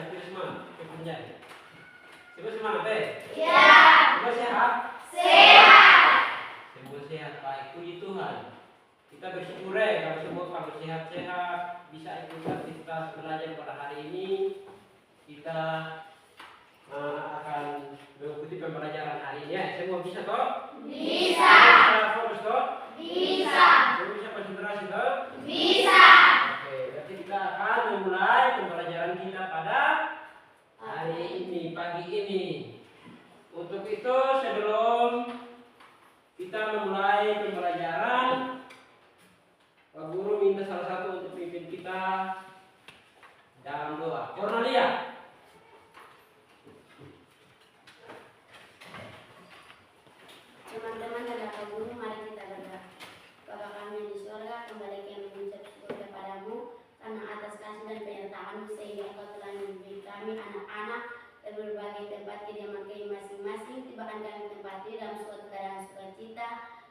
Hampir semua menjadi. Semua semangat deh. Iya. Semua sehat. Sehat. Semua sehat, baik. Puji Tuhan. Kita bersyukur kalau semua kalau sehat-sehat bisa ikut aktivitas belajar pada hari ini. Kita akan mengikuti pembelajaran hari ini. Semua bisa toh? Bisa. Bisa fokus toh? Bisa. Semua bisa konsentrasi toh? Bisa. Oke, berarti kita akan memulai pembelajaran kita pada hari ini, pagi ini. Untuk itu sebelum kita memulai pembelajaran, Pak Guru minta salah satu untuk pimpin kita dalam doa. Cornelia. Teman-teman dan Bapak Guru, mari kita berdoa. Bapa kami yang di surga, kembali kami mengucap syukur kepadamu karena atas kasih dan penyertaan-Mu sehingga Engkau telah memberi kami anak-anak dari berbagai tempat kediaman kami masing-masing. Tibakan kami tempati dalam suatu keadaan sukacita.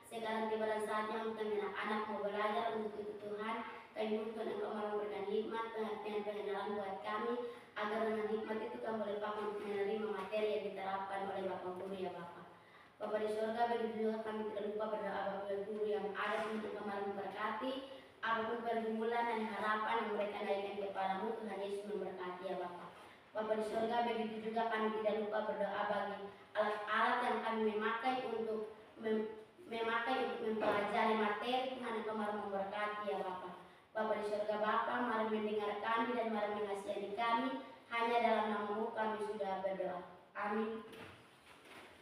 Sekarang tiba dan saatnya untuk kami anak-anak mau belajar. Untuk itu Tuhan, kami mohon Engkau memberikan hikmat, pengertian, pengenalan buat kami, agar dengan hikmat itu kami boleh paham untuk menerima materi yang diterapkan oleh Bapak Guru ya Bapak. Bapa di surga, begitu juga kami tidak lupa berdoa Bapak Guru yang ada untuk kemarin memberkati apapun pergumulan dan harapan yang mereka naikkan kepadamu, Tuhan Yesus memberkati ya Bapak. Bapa di surga, begitu juga kami tidak lupa berdoa bagi alat-alat yang kami memakai untuk mempelajari materi, Tuhan yang kemarin memberkati ya Bapak. Bapa di surga Bapa, mari mendengar kami dan mari mengasihani kami, hanya dalam nama-Mu kami sudah berdoa. Amin.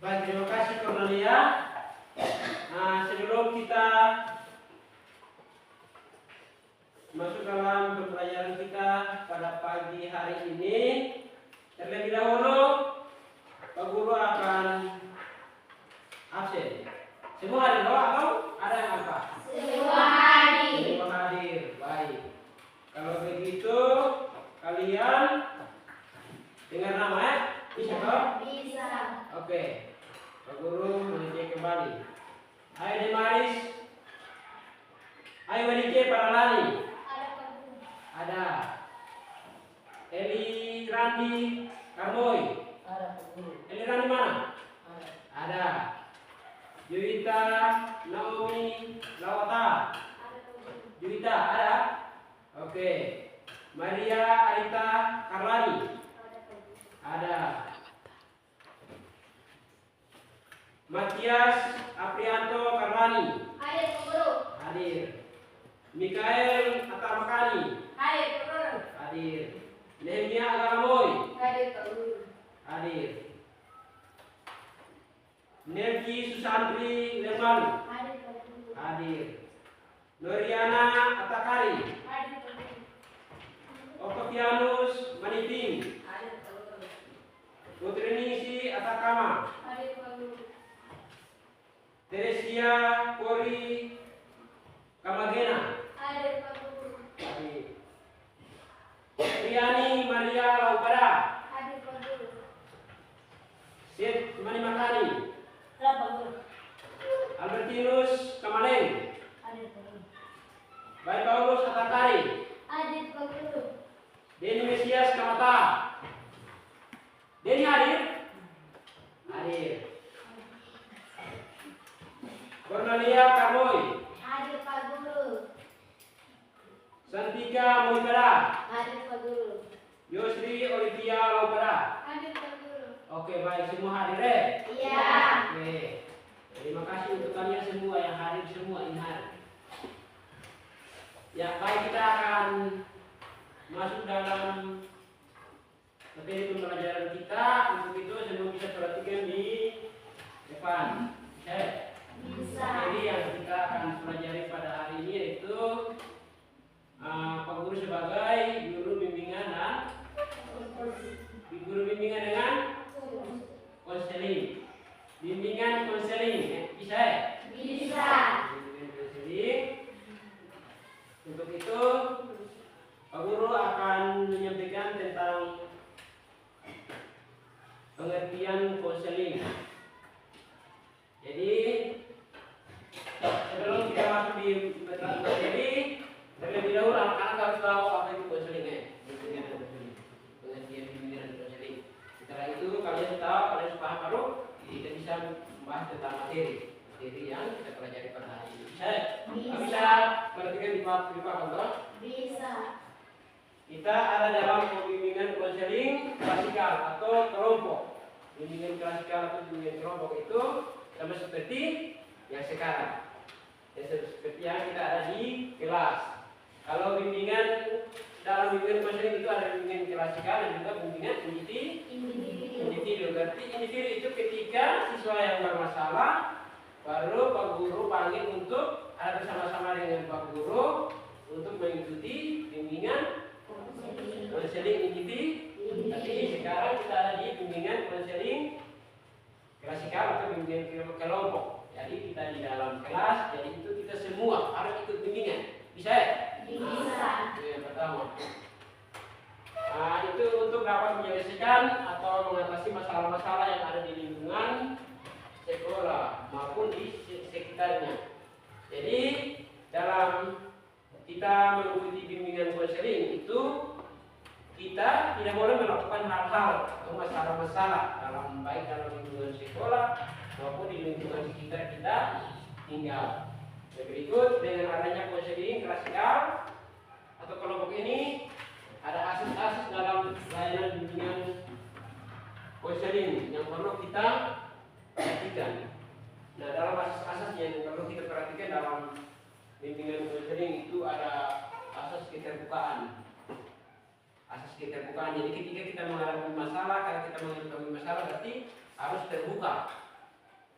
Baik, terima kasih Cornelia. Nah, sebelum kita masuk dalam pembelajaran kita pada pagi hari ini, terlebih dahulu Pak Guru akan absen. Semua hadir atau ada yang apa? Semua hadir. Semua hadir. Baik. Kalau begitu kalian dengar nama ya? Bisa toh? Bisa. Oke. Pak Guru meninjau kembali. Ayo Demaris. Ayo Wenike Paralani. Ada Pak Guru. Ada. Eli Randi Karmoy. Ada Pak Guru. Eli Randi mana? Ada. Ada. Yuita Naomi Lawata. Ada Pak Guru. Yuita ada? Oke. Maria Arita Karlani. Ada Pak Guru. Ada. Matias Aprianto Karlani. Hadir Pak Guru. Hadir. Mikael Atamakani. Hadir Pak Guru. Hadir. Nehemia Agaramoy. Hadir Pak Guru. Hadir. Nerki Susantri Lemalu. Hadir Pak Guru. Hadir. Noriana Atakari. Hadir Pak Guru. Octavianus Maniping. Hadir Pak Guru. Putrinisi Atakama. Hadir Pak Guru. Teresia Pori Kamagena. Hadir Pak Guru. Hadir. Triani Maria Laupada. Hadir Pak Guru. Seth Manimakani. Ada Pak Guru. Albertinus Kamaleng. Hadir Pak Guru. Baik Paulus Atakari. Hadir Pak Guru. Denny Mesias Kamata. Denny hadir? Hadir. Cornelia Karmoy. Hadir Pak Guru. Santika Moibada. Hadir Pak Guru. Yosri Olivia Laupada. Hadir Pak Guru. Oke, baik semua hadir deh. Iya. Oke. Terima kasih untuk kalian semua yang hadir semua ini hari. Ya, baik kita akan masuk dalam materi pembelajaran kita. Untuk itu semua bisa perhatikan di depan. Bisa. Jadi yang kita akan pelajari pada hari ini yaitu Pak Guru sebagai guru bimbingan dan guru bimbingan dengan konseling. Bimbingan konseling bisa ya? Bisa. Bimbingan konseling. Untuk itu Pak Guru akan menyampaikan tentang pengertian konseling. Jadi sebelum kita masuk di materi, terlebih dahulu anak-anak harus tahu apa itu konseling ya. Pengertian bimbingan tentang materi yang kita pelajari pada hari ini. Bisa? Bisa. Bisa perhatikan di papan toh? Bisa. Kita ada dalam pembimbingan konseling klasikal atau kelompok. Bimbingan klasikal atau bimbingan kelompok itu sama seperti yang sekarang. Ya, seperti yang kita ada di kelas. Kalau dalam bimbingan konseling itu ada bimbingan klasikal dan juga bimbingan individu. Berarti individu itu ketika siswa yang bermasalah baru Pak Guru panggil untuk ada bersama-sama dengan Pak Guru untuk mengikuti bimbingan konseling individu. Tapi sekarang kita ada di bimbingan konseling klasikal atau bimbingan kelompok. Jadi kita di dalam kelas, jadi itu kita semua harus ikut bimbingan. Bisa ya? Bisa. Itu yang pertama. Nah, itu untuk dapat menyelesaikan atau mengatasi masalah-masalah yang ada di lingkungan sekolah maupun di sekitarnya. Jadi dalam kita mengikuti bimbingan konseling itu kita tidak boleh melakukan hal-hal atau masalah-masalah baik dalam lingkungan sekolah maupun di lingkungan sekitar kita tinggal. Dan berikut dengan adanya konseling klasikal atau kelompok ini ada asas-asas dalam layanan bimbingan konseling yang perlu kita perhatikan. Nah, dalam asas-asas yang perlu kita perhatikan dalam bimbingan konseling itu ada asas keterbukaan. Asas keterbukaan. Jadi ketika kita menghadapi masalah, kalau kita menghadapi masalah berarti harus terbuka.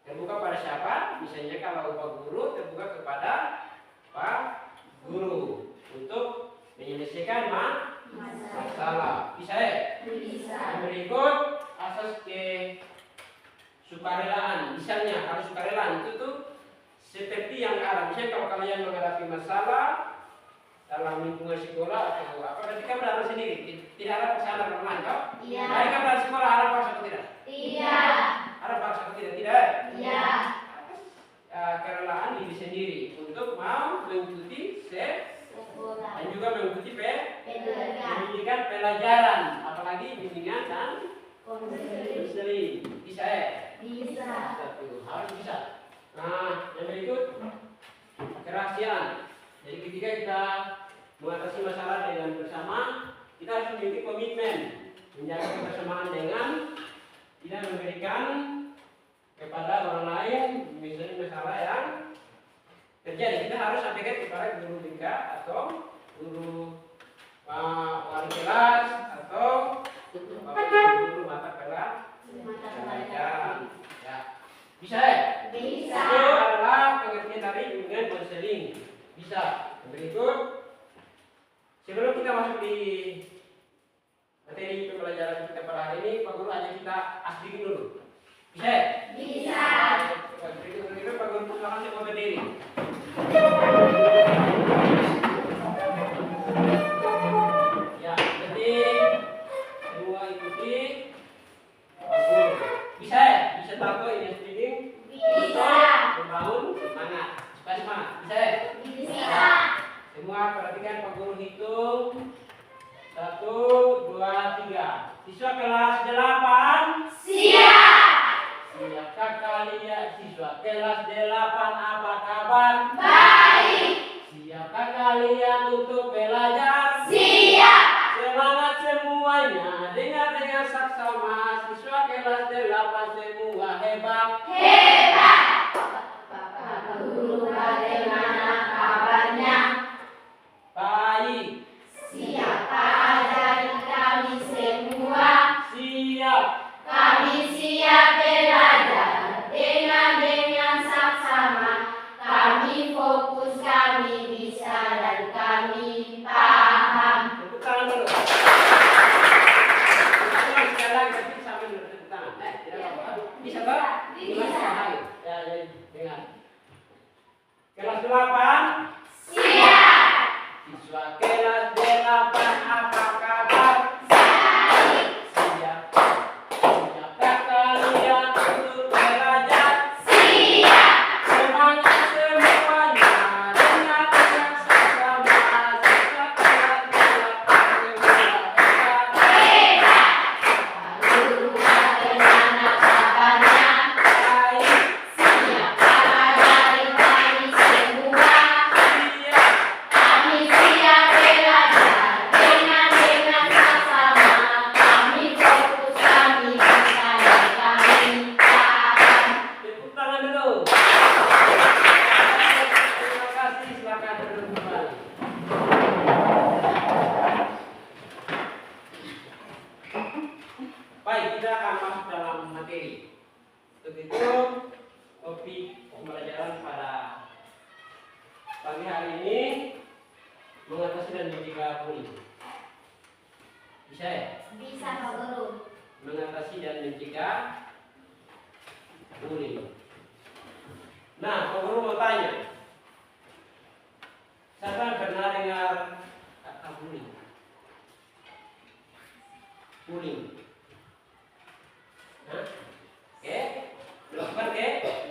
Terbuka pada siapa? Misalnya kalau Pak Guru terbuka kepada Pak Guru untuk menyelesaikan masalah. Bisa ya? Bisa. Yang berikut asas kesukarelaan. Misalnya kalau sukarelaan itu tuh seperti yang ada. Misalnya kalau kalian menghadapi masalah dalam lingkungan sekolah atau apa, berarti kamu datang sendiri, tidak ada paksaan orang lain, toh? Iya. Baik kamu dari sekolah ada paksa atau tidak? Iya. Ada paksa atau tidak? Tidak. Iya. Kerelaan diri sendiri untuk mau mengikuti Sekolah. dan juga mengikuti Pendidikan. pelajaran, apalagi bimbingan dan Konseling. konseling. Bisa ya? Bisa. Satu, harus bisa. Nah, yang berikut kerahasiaan. Jadi ketika kita mengatasi masalah dengan bersama, kita harus memiliki komitmen menjaga kebersamaan dengan tidak memberikan kepada orang lain misalnya masalah yang terjadi. Kita harus sampaikan kepada guru BK atau guru wali kelas atau guru mata pelajaran. Ya. Bisa ya? Bisa. Itu adalah pengertian dari bimbingan konseling. Bisa. Berikut, sebelum kita masuk di materi pembelajaran kita pada hari ini, Pak Guru ajak kita asliin dulu. Bisa ya? Bisa. Berikut Pak Guru silakan semua berdiri. Ya, jadi semua ikuti Pak Guru. Bisa ya? Bisa tahu ini speaking? Bisa. Membangun semangat. Supaya semangat. Bisa ya? Bisa. Semua perhatikan Pak Guru hitung. 1, 2, 3. Siswa kelas 8. Siap. Siapkah kalian siswa kelas 8 apa kabar? Baik. Siapkah kalian untuk belajar? Siap. Semangat semuanya. Dengar saksama. Siswa kelas 8 semua hebat. Hebat. Bapak Guru bagaimana kabarnya? Baik. Siapkah ajari kami semua? Siap. Kami siap belajar dengan saksama. Kami fokus, kami bisa dan kami paham. Tepuk tangan dulu. Sekali lagi sambil tepuk tangan. Tidak apa-apa. Bisa Pak? Bisa. Baik, kita akan masuk dalam materi. Untuk itu, topik pembelajaran pada pagi hari ini mengatasi dan mencegah bullying. Bisa ya? Bisa Pak Guru. Mengatasi dan mencegah bullying. Nah, Pak Guru mau tanya. Siapa pernah dengar kata bullying? Bullying. Nah, oke. Melakukan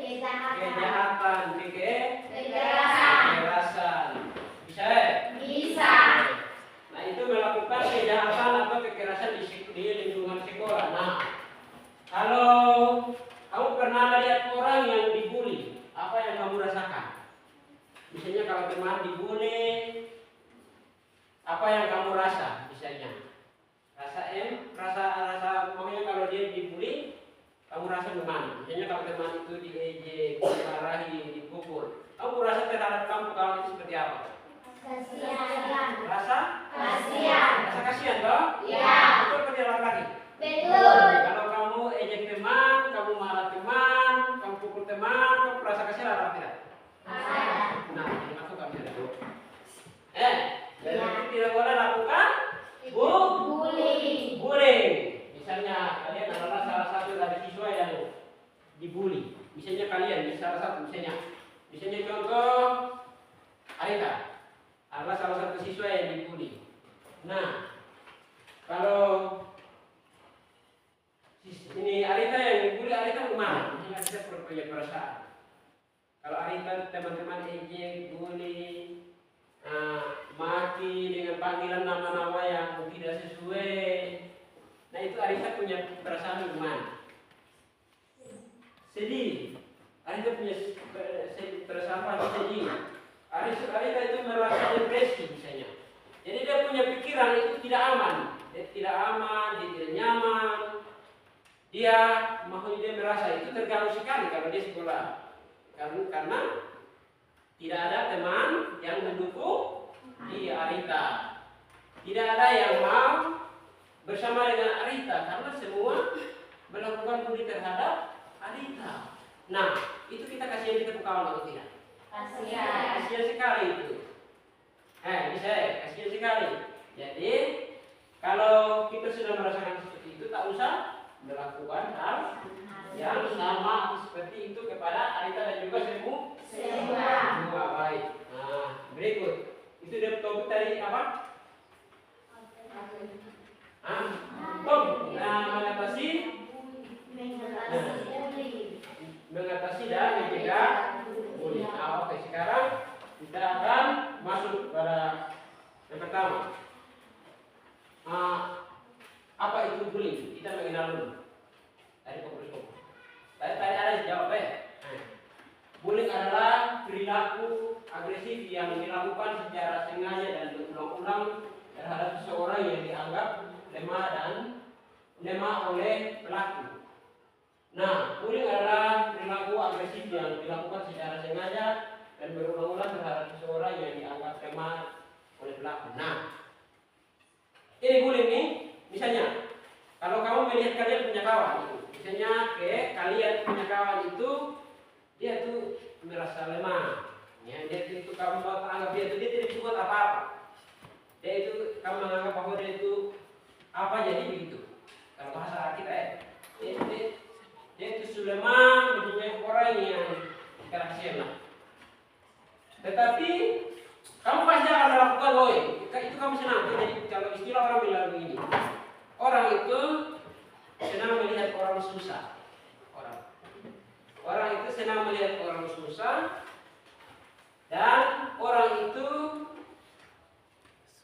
kejahatan, kekerasan. Bisa ya? Bisa. Nah, itu melakukan kejahatan atau kekerasan di lingkungan sekolah. Nah, kalau kamu pernah lihat orang yang dibully, apa yang kamu rasakan? Misalnya kalau teman dibully, apa yang kamu rasa? Misalnya, rasa pokoknya kalau dia dibully, kamu rasa gimana? Misalnya kalau teman itu diejek, dimarahi, dipukul, kamu rasa terhadap kawan itu seperti apa? Kasihan. Rasa? Kasihan. Rasa kasihan toh? Iya. Betul atau tidak lagi? Betul. Kalau kamu ejek teman, kamu marah teman, kamu pukul teman, kamu rasa kasihan atau tidak? Kasihan. Nah, ini aku kami ada dulu. Berarti tidak boleh lakukan bullying. Misalnya kalian adalah salah satu dari siswa yang dibully. Misalnya kalian salah satu, misalnya contoh Arita adalah salah satu siswa yang dibully. Nah, kalau ini Arita yang dibully, Arita kemana? Misalnya Arita punya perasaan. Kalau Arita teman-teman ejek, bully, maki dengan panggilan nama-nama yang tidak sesuai. Nah, itu Arita punya perasaan gimana? Sedih. Arita punya perasaan apa? Sedih. Arita itu merasa depresi misalnya. Jadi dia punya pikiran itu tidak aman. Dia tidak aman, dia tidak nyaman. Dia merasa itu terganggu sekali kalau dia sekolah. Karena tidak ada teman yang mendukung Arita. Tidak ada yang mau bersama dengan Arita karena semua melakukan bully terhadap Arita. Nah, itu kita kasihan kita kawan atau tidak? Kasihan sekali itu. Bisa ya, kasihan sekali. Jadi kalau kita sudah merasakan seperti itu, tak usah melakukan hal yang sama seperti itu kepada Arita dan juga semua. Baik. Nah, berikut. Itu dia topik tadi apa? Mengatasi dan mencegah bullying. Oke, sekarang kita akan masuk pada yang pertama. Apa itu bullying? Kita mengenal dulu. Tadi ada jawab ya. Bullying adalah perilaku agresif yang dilakukan secara sengaja dan berulang-ulang terhadap seseorang yang dianggap lemah oleh pelaku. Nah, bullying adalah perilaku agresif yang dilakukan secara sengaja dan berulang-ulang terhadap seseorang yang dianggap lemah oleh pelaku. Nah, ini bullying nih, misalnya kalau kamu melihat kalian punya kawan itu, misalnya kalian punya kawan itu, dia tuh merasa lemah, ya, dia itu kamu anggap dia tidak bisa apa-apa. Dia itu kamu menganggap bahwa dia itu apa jadi begitu. Kalau bahasa kita ya, dia itu sudah lemah, menjadi orang yang kasihan lah. Tetapi kamu pasti akan melakukan itu kamu senang. Jadi kalau istilah orang bilang begini, orang itu senang melihat orang susah. Orang itu senang melihat orang susah, dan orang itu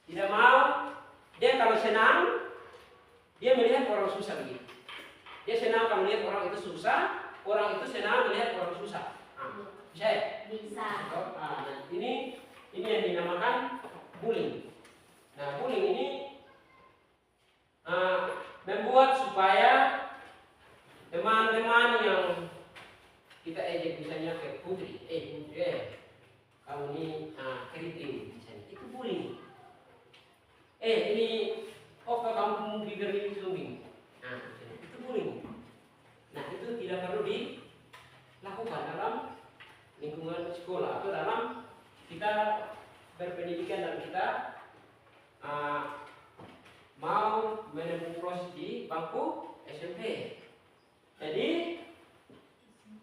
tidak mau. Dia kalau senang, dia melihat orang susah begitu. Dia senang kalau melihat orang itu susah, orang itu senang melihat orang susah. Bisa ya? Bisa. Nah, ini yang dinamakan bullying. Nah, bullying ini membuat supaya teman-teman yang kita ejek misalnya ke Putri, kamu ini keriting misalnya, itu bullying. Ini kamu bibir ini sumbing. Nah, berpendidikan dan kita mau menempuh proses di bangku SMP. Jadi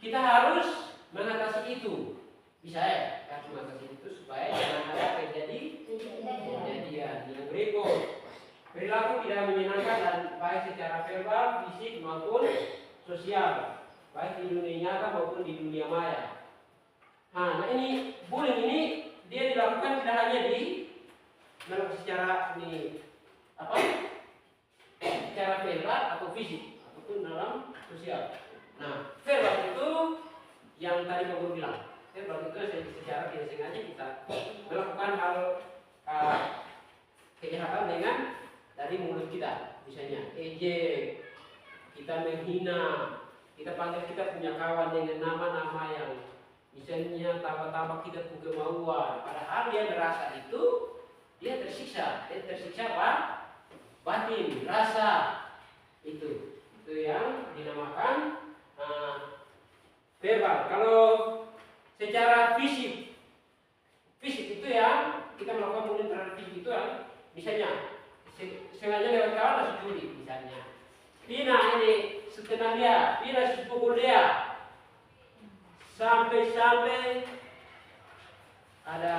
kita harus mengatasi itu. Bisa ya, harus mengatasi itu supaya jangan ada terjadi kejadian yang berikut. Perilaku tidak menyenangkan dan baik secara verbal, fisik maupun sosial, baik di dunia nyata maupun di dunia maya. Nah ini bullying ini dia dilakukan tidak hanya di secara ini secara verbal atau fisik ataupun dalam sosial. Nah verbal itu yang tadi Pak Guru bilang, verbal itu secara tidak sengaja kita melakukan hal kejahatan dengan dari mulut kita, misalnya ejek, kita menghina, kita panggil kita punya kawan dengan nama-nama yang misalnya tambah-tambah kita punya kemauan, padahal dia merasa itu dia tersiksa apa? Batin, rasa itu yang dinamakan verbal. Kalau secara fisik itu ya kita melakukan bullying terhadap fisik itu ya, misalnya sengaja lewat kawan harus curi misalnya. Pina ini setenang dia, Pina sepukul dia, sampai ada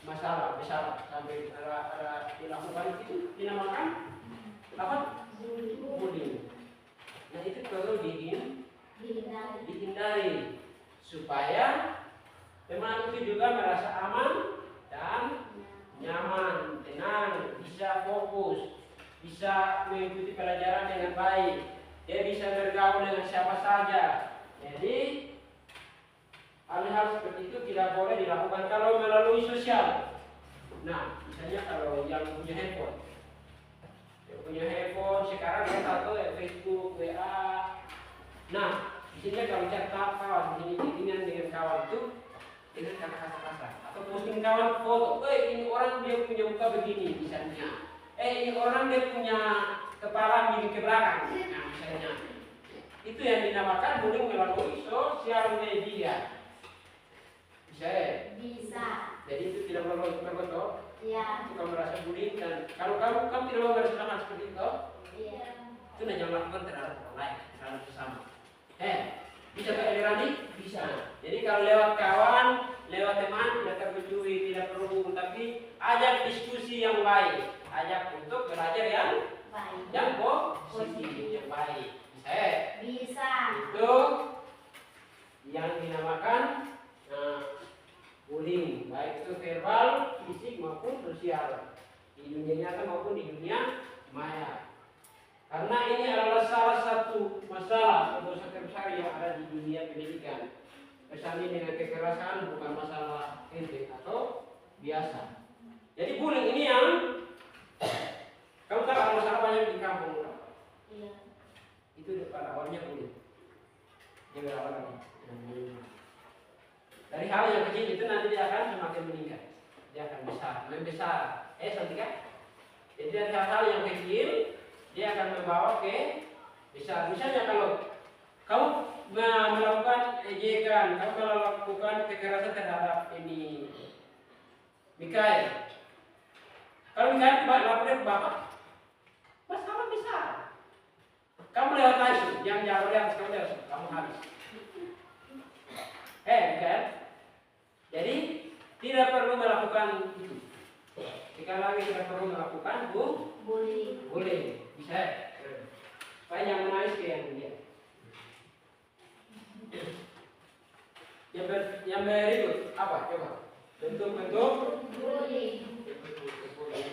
masalah besar, sampai ada dilakukan itu dinamakan apa? Bullying. Nah itu perlu dihindari supaya teman itu juga merasa aman dan nyaman, tenang, bisa fokus, bisa mengikuti pelajaran dengan baik, dia bisa bergaul dengan siapa saja. Jadi hal-hal seperti itu tidak boleh dilakukan kalau melalui sosial. Nah, misalnya kalau yang punya handphone sekarang kita tahu ya Facebook, WA. Nah, misalnya kalau chat kawan, ini dengan kawan itu dengan kata-kata kasar atau posting kawan foto, ini orang dia punya muka begini misalnya, ini orang dia punya kepala miring ke belakang, nah misalnya itu yang dinamakan bullying melalui sosial media. Bisa. Jadi itu tidak perlu berbentuk. Iya. Itu kamu merasa bullying dan kalau kamu tidak mau bersama seperti itu, iya. Itu jangan lakukan terhadap orang lain, terhadap sesama. Bisa Kak Elirani? Bisa. Jadi kalau lewat kawan, lewat teman, tidak termencuri, tidak perlu, tapi ajak diskusi yang baik, ajak untuk belajar yang baik, yang positif, yang baik. Bisa. Itu yang dinamakan bullying, baik itu verbal, fisik maupun sosial, di dunia nyata maupun di dunia maya. Karena ini adalah salah satu masalah atau dosa terbesar yang ada di dunia pendidikan. Bersanding dengan kekerasan bukan masalah enteng atau biasa. Jadi bullying ini yang kamu tahu ada masalah banyak di kampung. Iya. Itu pada awalnya bullying. Dia berawal lagi. Dari hal yang kecil itu nanti dia akan semakin meningkat. Dia akan besar, membesar. Sampai kan? Jadi dari hal-hal yang kecil dia akan membawa ke besar. Misalnya kalau kamu melakukan ejekan, kamu melakukan kekerasan terhadap ini Mikael. Kalau Mikael lapornya ke bapak, masalah besar. Kamu lewat lagi, yang jauh yang kamu habis. Mikael. Jadi tidak perlu melakukan itu. Sekali lagi tidak perlu melakukan bullying. Bisa. Supaya yang menangis ke yang dia. Yang berikut apa? Coba. Bentuk-bentuk bullying.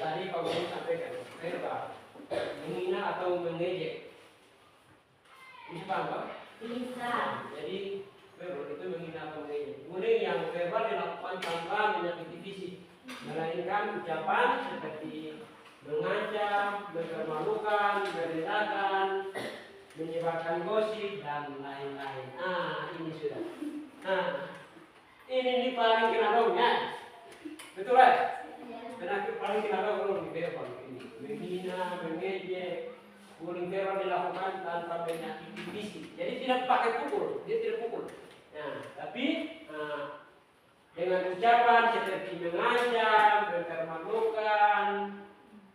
Tadi Pak Guru sampaikan. Verbal, menghina atau mengejek. Bisa paham Pak? Bisa. Jadi verbal itu menghina atau mengejek. Bullying yang verbal dilakukan tanpa menyakiti fisik, melainkan ucapan seperti mengancam, mempermalukan, merendahkan, menyebarkan gosip dan lain-lain. Ini sudah. Ini paling kena dongnya. Betul kan? Penyakit paling kena dong di verbal ini. Menghina, mengejek, bullying verbal dilakukan tanpa menyakiti fisik. Jadi tidak pakai pukul, dia tidak pukul. Tapi dengan ucapan seperti mengancam, mempermalukan,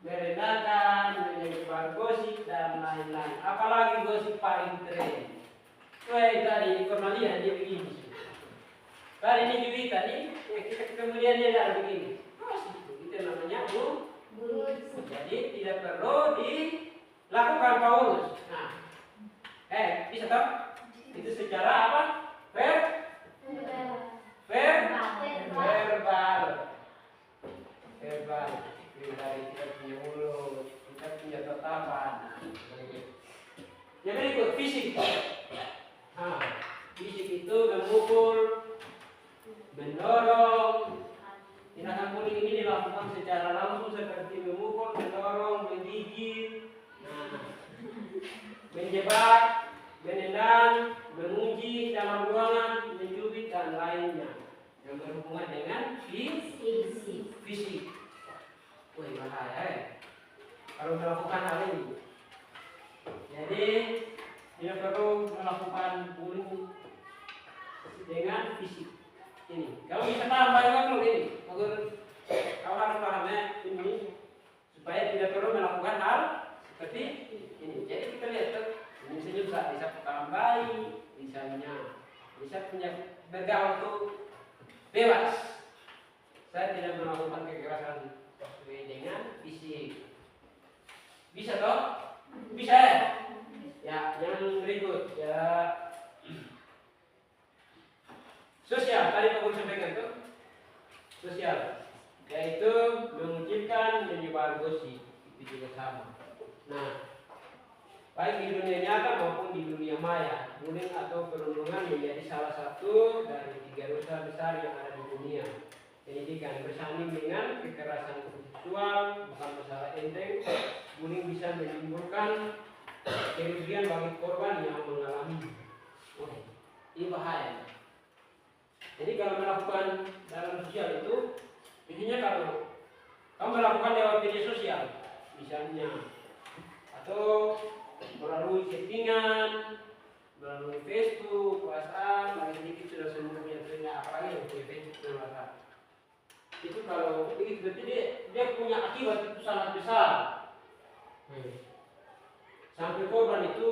merendahkan, menyebar gosip dan lain-lain. Apalagi gosip paling tren. Tadi Cornelia dia begini. Tadi ini Juwita nih, kemudian dia ada begini. Itu namanya bu. Jadi tidak perlu dilakukan Paulus. Nah, bisa toh? Itu secara apa? Verbal. Dari kita punya mulut, kita punya tatapan. Yang berikut fisik. Fisik itu memukul, mendorong. Tindakan bullying ini dilakukan secara langsung seperti memukul, mendorong, menggigit, menjebak, menendang, menguji dalam ruangan, mencubit dan lainnya yang berhubungan dengan fisik. Wah, bahaya kalau melakukan hal ini. Jadi tidak perlu melakukan bullying dengan fisik. Ini kalau bisa paham baik ini, kau harus pahamnya ini supaya tidak perlu melakukan hal seperti ini. Jadi kita lihat tuh, misalnya bisa paham baik, misalnya bisa punya bergaul tuh bebas. Saya tidak melakukan kekerasan sesuai dengan fisik. Bisa toh? Bisa ya? Ya, yang berikut ya. Sosial, tadi Pak Guru sampaikan tuh. Sosial, yaitu mengucapkan, menyebar gosip, itu juga sama. Nah, baik di dunia nyata maupun di dunia maya, bullying atau perundungan menjadi salah satu dari 3 dosa besar yang ada di dunia. Pendidikan bersanding dengan kekerasan seksual bukan masalah enteng. Bullying bisa menimbulkan kerugian bagi korban yang mengalami. Ini bahaya. Jadi kalau melakukan dalam sosial itu, biasanya kalau kamu melakukan lewat media sosial, misalnya, atau melalui chattingan, melalui Facebook, WhatsApp, lagi sedikit sudah semua punya apalagi yang punya Facebook dan WhatsApp. Itu kalau begitu berarti dia punya akibat itu sangat besar. Sampai korban itu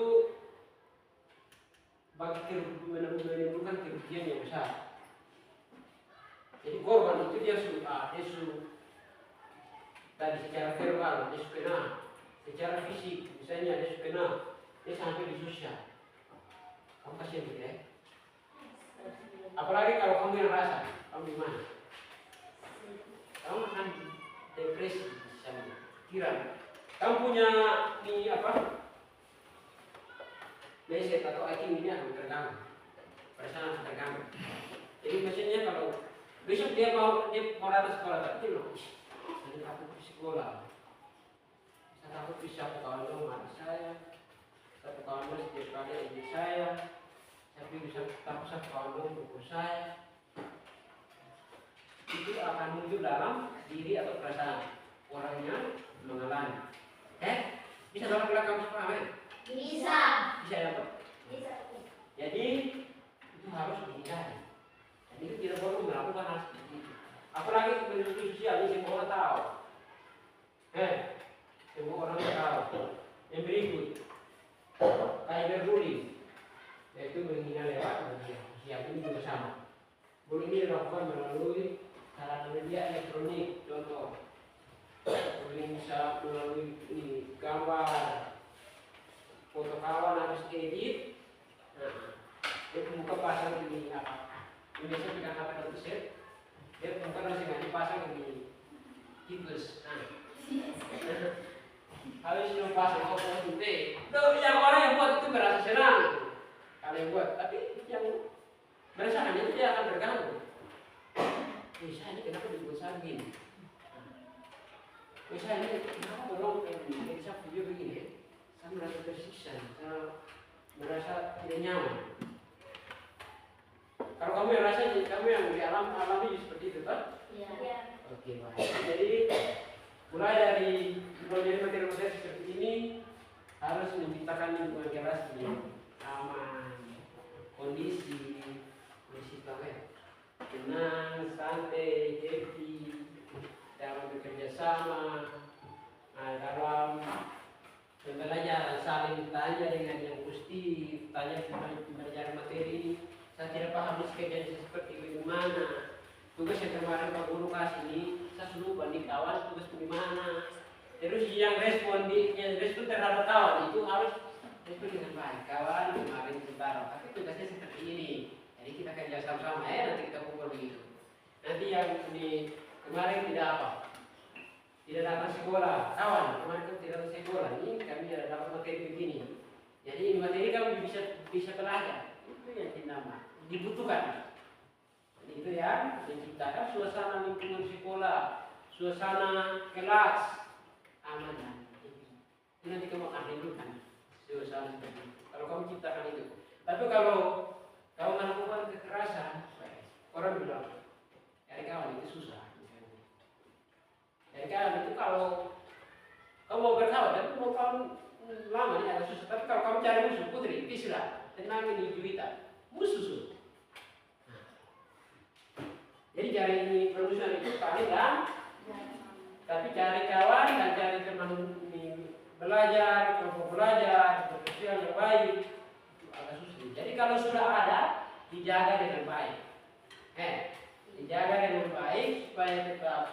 bagi menimbulkan kerugian yang besar. Jadi korban itu dia tadi secara verbal dia kena, secara fisik misalnya dia kena, dia sampai di sosial. Kamu kasihan gitu ya. Apalagi kalau kamu yang rasa, kamu gimana? Kamu akan depresi, misalnya. Kira, kamu punya ini apa? Mindset atau IQ ini akan terganggu, perasaan akan terganggu. Jadi maksudnya kalau besok dia mau datang sekolah tapi loh, saya takut di sekolah, saya takut bisa kawan dengan saya, satu kawan setiap kali adik saya, tapi bisa takut satu kawan dengan buku saya. Itu akan muncul dalam diri atau perasaan orang yang mengalami. Bisa dalam belakang paham ya? Bisa ya Pak? Bisa. Jadi itu harus dihindari. Dan itu tidak perlu melakukan hal seperti itu. Apalagi media sosial ini semua orang tahu. Semua orang tahu. Yang berikut, cyberbullying, yaitu menghina lewat media sosial ini juga sama. Bullying ini dilakukan melalui sarana media elektronik, contoh. Bullying bisa melalui ini gambar, foto kawan harus edit. Dia muka pasang ini apa? Biasanya pegang HP atau set, dia muka masih nggak dipasang ini tipes. Harus dipasang foto gede. Tuh yang orang yang buat itu merasa senang kalau yang buat, tapi yang merasa hanya itu dia akan terganggu. Saya ini kenapa dibuat begini? Misalnya kenapa tolong ini saya video begini? Saya merasa tersiksa, saya merasa tidak nyaman. Kalau kamu yang rasa, kamu yang alami seperti itu, kan? Iya. Oke, baik. Jadi mulai dari belajar materi-materi seperti ini harus menciptakan lingkungan kelas yang aman, kondisi tenang, bersama. Nah, dalam pembelajaran saling tanya dengan yang positif, tanya tentang pembelajaran materi ini. Saya tidak paham kejadian seperti bagaimana. Tugas yang kemarin Pak Guru kasih ini, saya lupa nih kawan tugas bagaimana. Terus yang respon terhadap kawan itu harus respon dengan baik. Kawan kemarin sebentar, tapi tugasnya seperti ini. Jadi kita kerja sama-sama ya, nanti kita kumpul begitu. Nanti yang di kemarin tidak apa, tidak datang sekolah, kawan kemarin kan tidak datang sekolah. Ini kami ada dapat materi begini. Jadi ini materi kami bisa belajar. Itu yang dinamakan dibutuhkan. Jadi itu ya, menciptakan suasana lingkungan sekolah, suasana kelas aman. Ini nanti kamu akan rindukan suasana seperti itu. Kalau kamu ciptakan itu. Tapi kalau kamu melakukan kekerasan, orang bilang, cari kawan itu susah. Cari kawan itu kalau kamu mau berkawan, tapi mau kawan lama ini agak susah. Tapi kalau kamu cari musuh, putri, pislah, tenang ini juita, musuh. Jadi cari ini perusahaan itu paling kan, tapi cari kawan dan cari teman belajar, kelompok belajar, sosial yang baik itu agak susah. Jadi kalau sudah ada, dijaga dengan baik. Dijaga dengan baik supaya tetap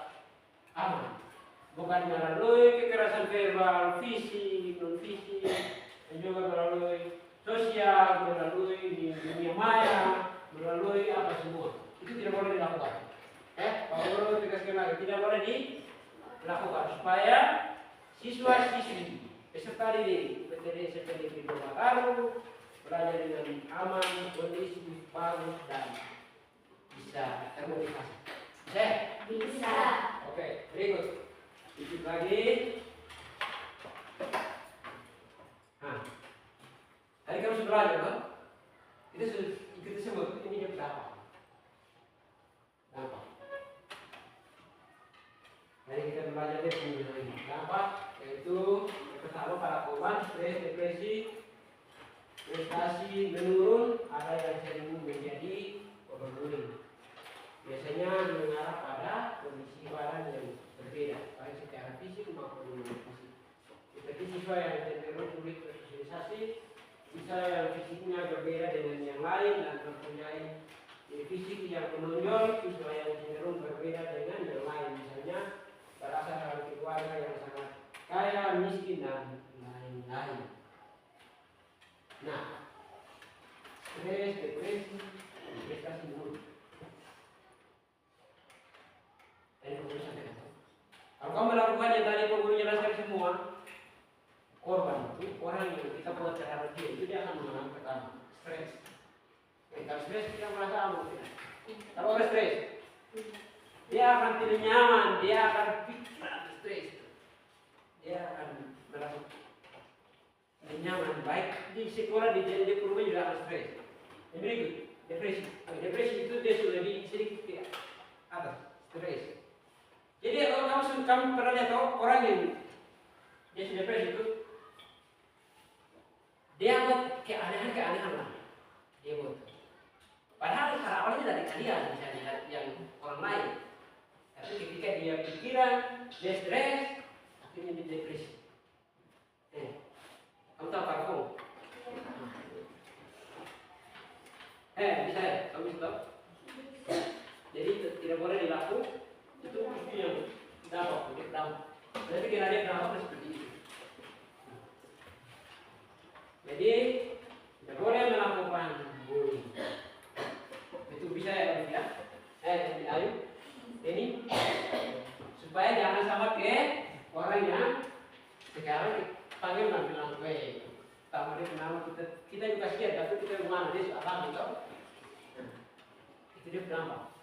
aman. Bukan melalui kekerasan verbal, fisik, non fisik, dan juga melalui sosial, melalui di dunia maya, melalui apa semua. Itu tidak boleh dilakukan. Pak Guru tegaskan lagi, tidak boleh dilakukan supaya siswa-siswi peserta didik seperti di rumah baru belajar dengan aman, kondisi bagus dan bisa termotivasi. Bisa. Oke, berikut. Sedikit lagi. Nah, tadi kamu sudah belajar kan? Kita sebut ini dia berapa? Dampak. Jadi kita belajar dari dampak, yaitu yang pertama para korban stres, depresi, prestasi menurun, ada yang sering menjadi overbullying. Biasanya mengarah pada kondisi badan yang berbeda, baik secara fisik maupun non fisik. Seperti siswa yang cenderung sulit bersosialisasi, siswa yang fisiknya berbeda dengan yang lain dan mempunyai fisik yang menonjol, siswa yang cenderung berbeda dengan yang lain, misalnya berasal dari keluarga yang sangat kaya, miskin dan lain-lain. Nah, stres, depresi, prestasi menurun. Kalau kamu melakukan yang tadi Pak Guru jelaskan semua, korban itu orang yang kita buat terhadap dia akan mengalami pertama stres. Kalau stres kita merasa aman. Kalau orang stres, dia akan tidak nyaman, dia akan pikiran stres, dia akan merasa tidak nyaman. Baik di sekolah di rumah juga akan stres. Yang berikut depresi. Depresi itu dia sudah di sedikit ke atas stres. Jadi kalau kamu pernah lihat orang yang dia sudah depresi itu, dia buat keanehan lah. Dia buat. Padahal awalnya dari kalian, misalnya yang orang lain. Tapi ketika dia pikiran, dia stres, akhirnya dia depresi. Kamu tahu parfum? Bisa ya? Kamu bisa tahu? Jadi tidak boleh dilakukan. Itu yang dampak, Jadi kira dia dampak seperti itu. Jadi tidak boleh melakukan bullying. Itu bisa ya, ayo, ini supaya jangan sama ke orang yang sekarang panggil bilang, tamu dia kenal kita juga siap, tapi kita mana dia sudah gitu. Itu dia berdampak.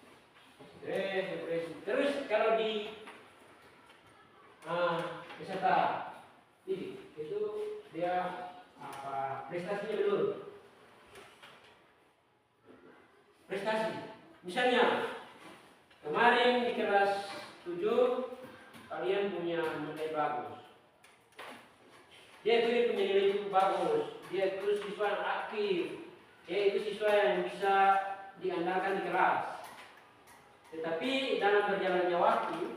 Terus kalau di peserta didik itu dia prestasinya menurun. Prestasi, misalnya kemarin di kelas 7 kalian punya nilai bagus. Dia itu punya nilai cukup bagus. Dia itu siswa yang aktif. Dia itu siswa yang bisa diandalkan di kelas. Tetapi dalam berjalannya waktu,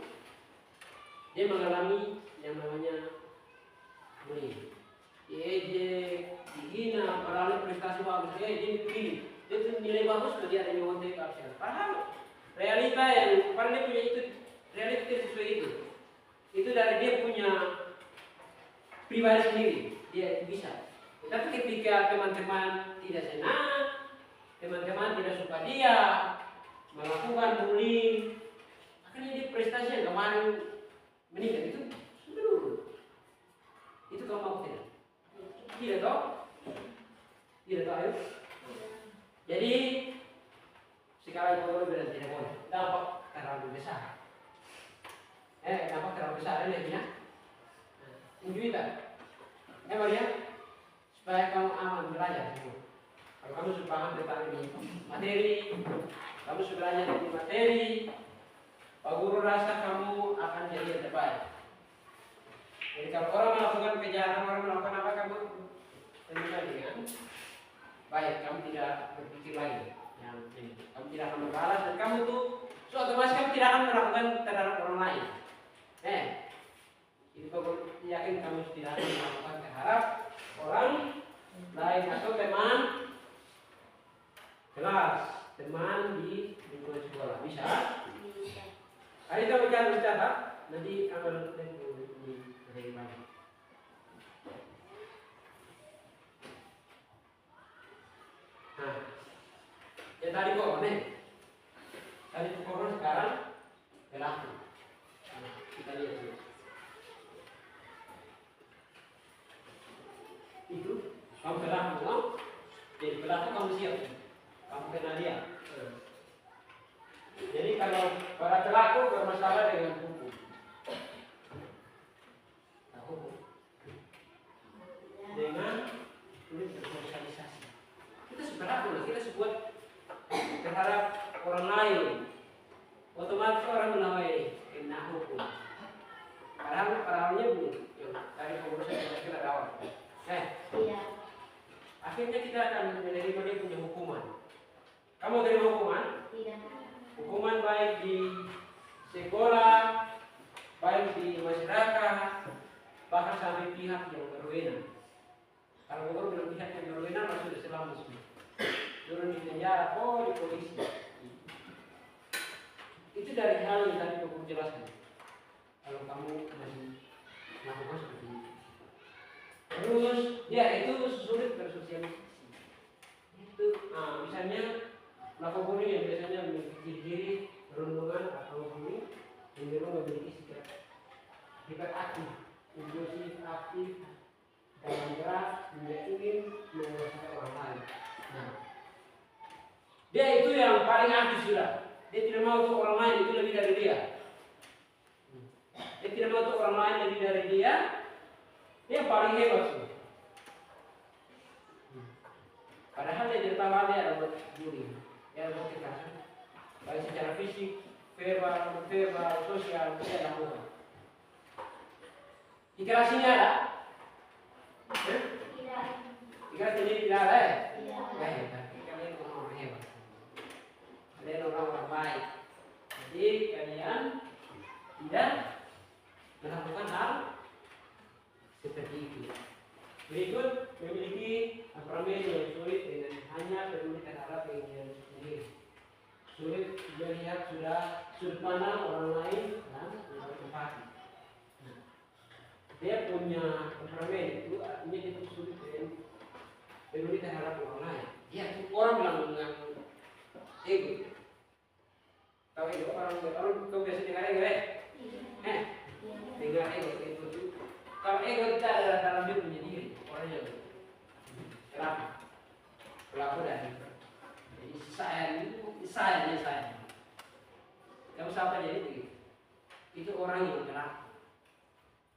dia mengalami yang namanya bullying. Dia dihina, padahal prestasi bagus, dia begini, dia tuh nilai bagus, dia ada nyontek absen. Padahal realita yang padahal dia punya itu, realita tidak sesuai itu. Itu dari dia punya pribadi sendiri, dia bisa. Tapi ketika teman-teman tidak senang, teman-teman tidak suka dia melakukan bullying, akhirnya dia prestasi yang kemarin meningkat itu menurun. Itu kamu mau tidak? Tidak tahu? Tidak tahu ayo? Jadi sekarang kalau bilang tidak boleh, dampak terlalu besar. Dampak terlalu besar ini ya. Tunjuk tak? Maria, supaya kamu aman belajar semua. Kalau kamu sudah paham tentang ini materi, kamu sudah belajar di materi, Pak Guru rasa kamu akan jadi yang terbaik. Jadi kalau orang melakukan kejahatan, orang melakukan apa, kamu terima dengan baik, kamu tidak berpikir lagi yang ini. Kamu tidak akan membalas dan kamu tuh otomatis kamu tidak akan melakukan terhadap orang lain. Itu Pak yakin kamu tidak akan melakukan terhadap orang lain atau teman kelas, teman di lingkungan sekolah. Bisa? Bisa. Hari kita mencatat, nanti akan di hari mana. Nah, yang tadi kok nih? Tadi kok sekarang berlaku. Nah, kita lihat dulu. Itu kamu berlaku, no? Jadi berlaku kamu siap, kamu kenal dia. Jadi kalau para pelaku bermasalah dengan hukum, dengan sulit bersosialisasi. Kita sepelaku, kita sebut terhadap orang lain, otomatis orang menamai kena hukum. Padahalnya belum. Dari pengurusan kita awal. Iya. Akhirnya kita akan menerima dia punya hukuman. Kamu terima hukuman? Tidak. Hukuman baik di sekolah, baik di masyarakat, bahkan sampai pihak yang berwenang. Kalau guru bilang pihak yang berwenang, sudah selamat semua. Turun di penjara, di polisi. Itu dari hal yang tadi aku jelaskan. Kalau kamu masih melakukan seperti itu. Terus, itu sulit bersosialisasi. Itu, misalnya melakukan bullying yang biasanya memiliki diri, perundungan atau bullying, cenderung memiliki sikap hiperaktif, impulsif, aktif, dalam gerak, tidak ingin menguasai orang lain. Nah, dia itu yang paling aktif sudah. Dia tidak mau untuk orang lain itu lebih dari dia. Dia tidak mau untuk orang lain lebih dari dia. Dia paling hebat sudah. Padahal dia tidak tahu dia ada buat bullying, dia ada buat kekerasan, baik secara fisik, verbal, sosial, dia lakukan. Kekerasannya ada? Tidak. Kekerasan ini tidak ada ya? Tidak. Tapi kalian orang hebat, kalian orang baik. Jadi kalian tidak melakukan hal seperti itu. Berikut memiliki temperament yang sulit dengan hanya peduli terhadap keinginan sendiri. Sulit melihat sudut pandang orang lain dan berempati. Dia punya temperament itu artinya dia sulit dengan peduli terhadap orang lain. Dia orang bilang dengan ego. Tahu ego orang kau biasa dengar ego dengar ego itu. Kalau ego kita adalah dalam dia punya diri. Orang yang kenapa? Pelaku dari jadi saya. Kamu siapa jadi begitu? Itu orang yang pelaku.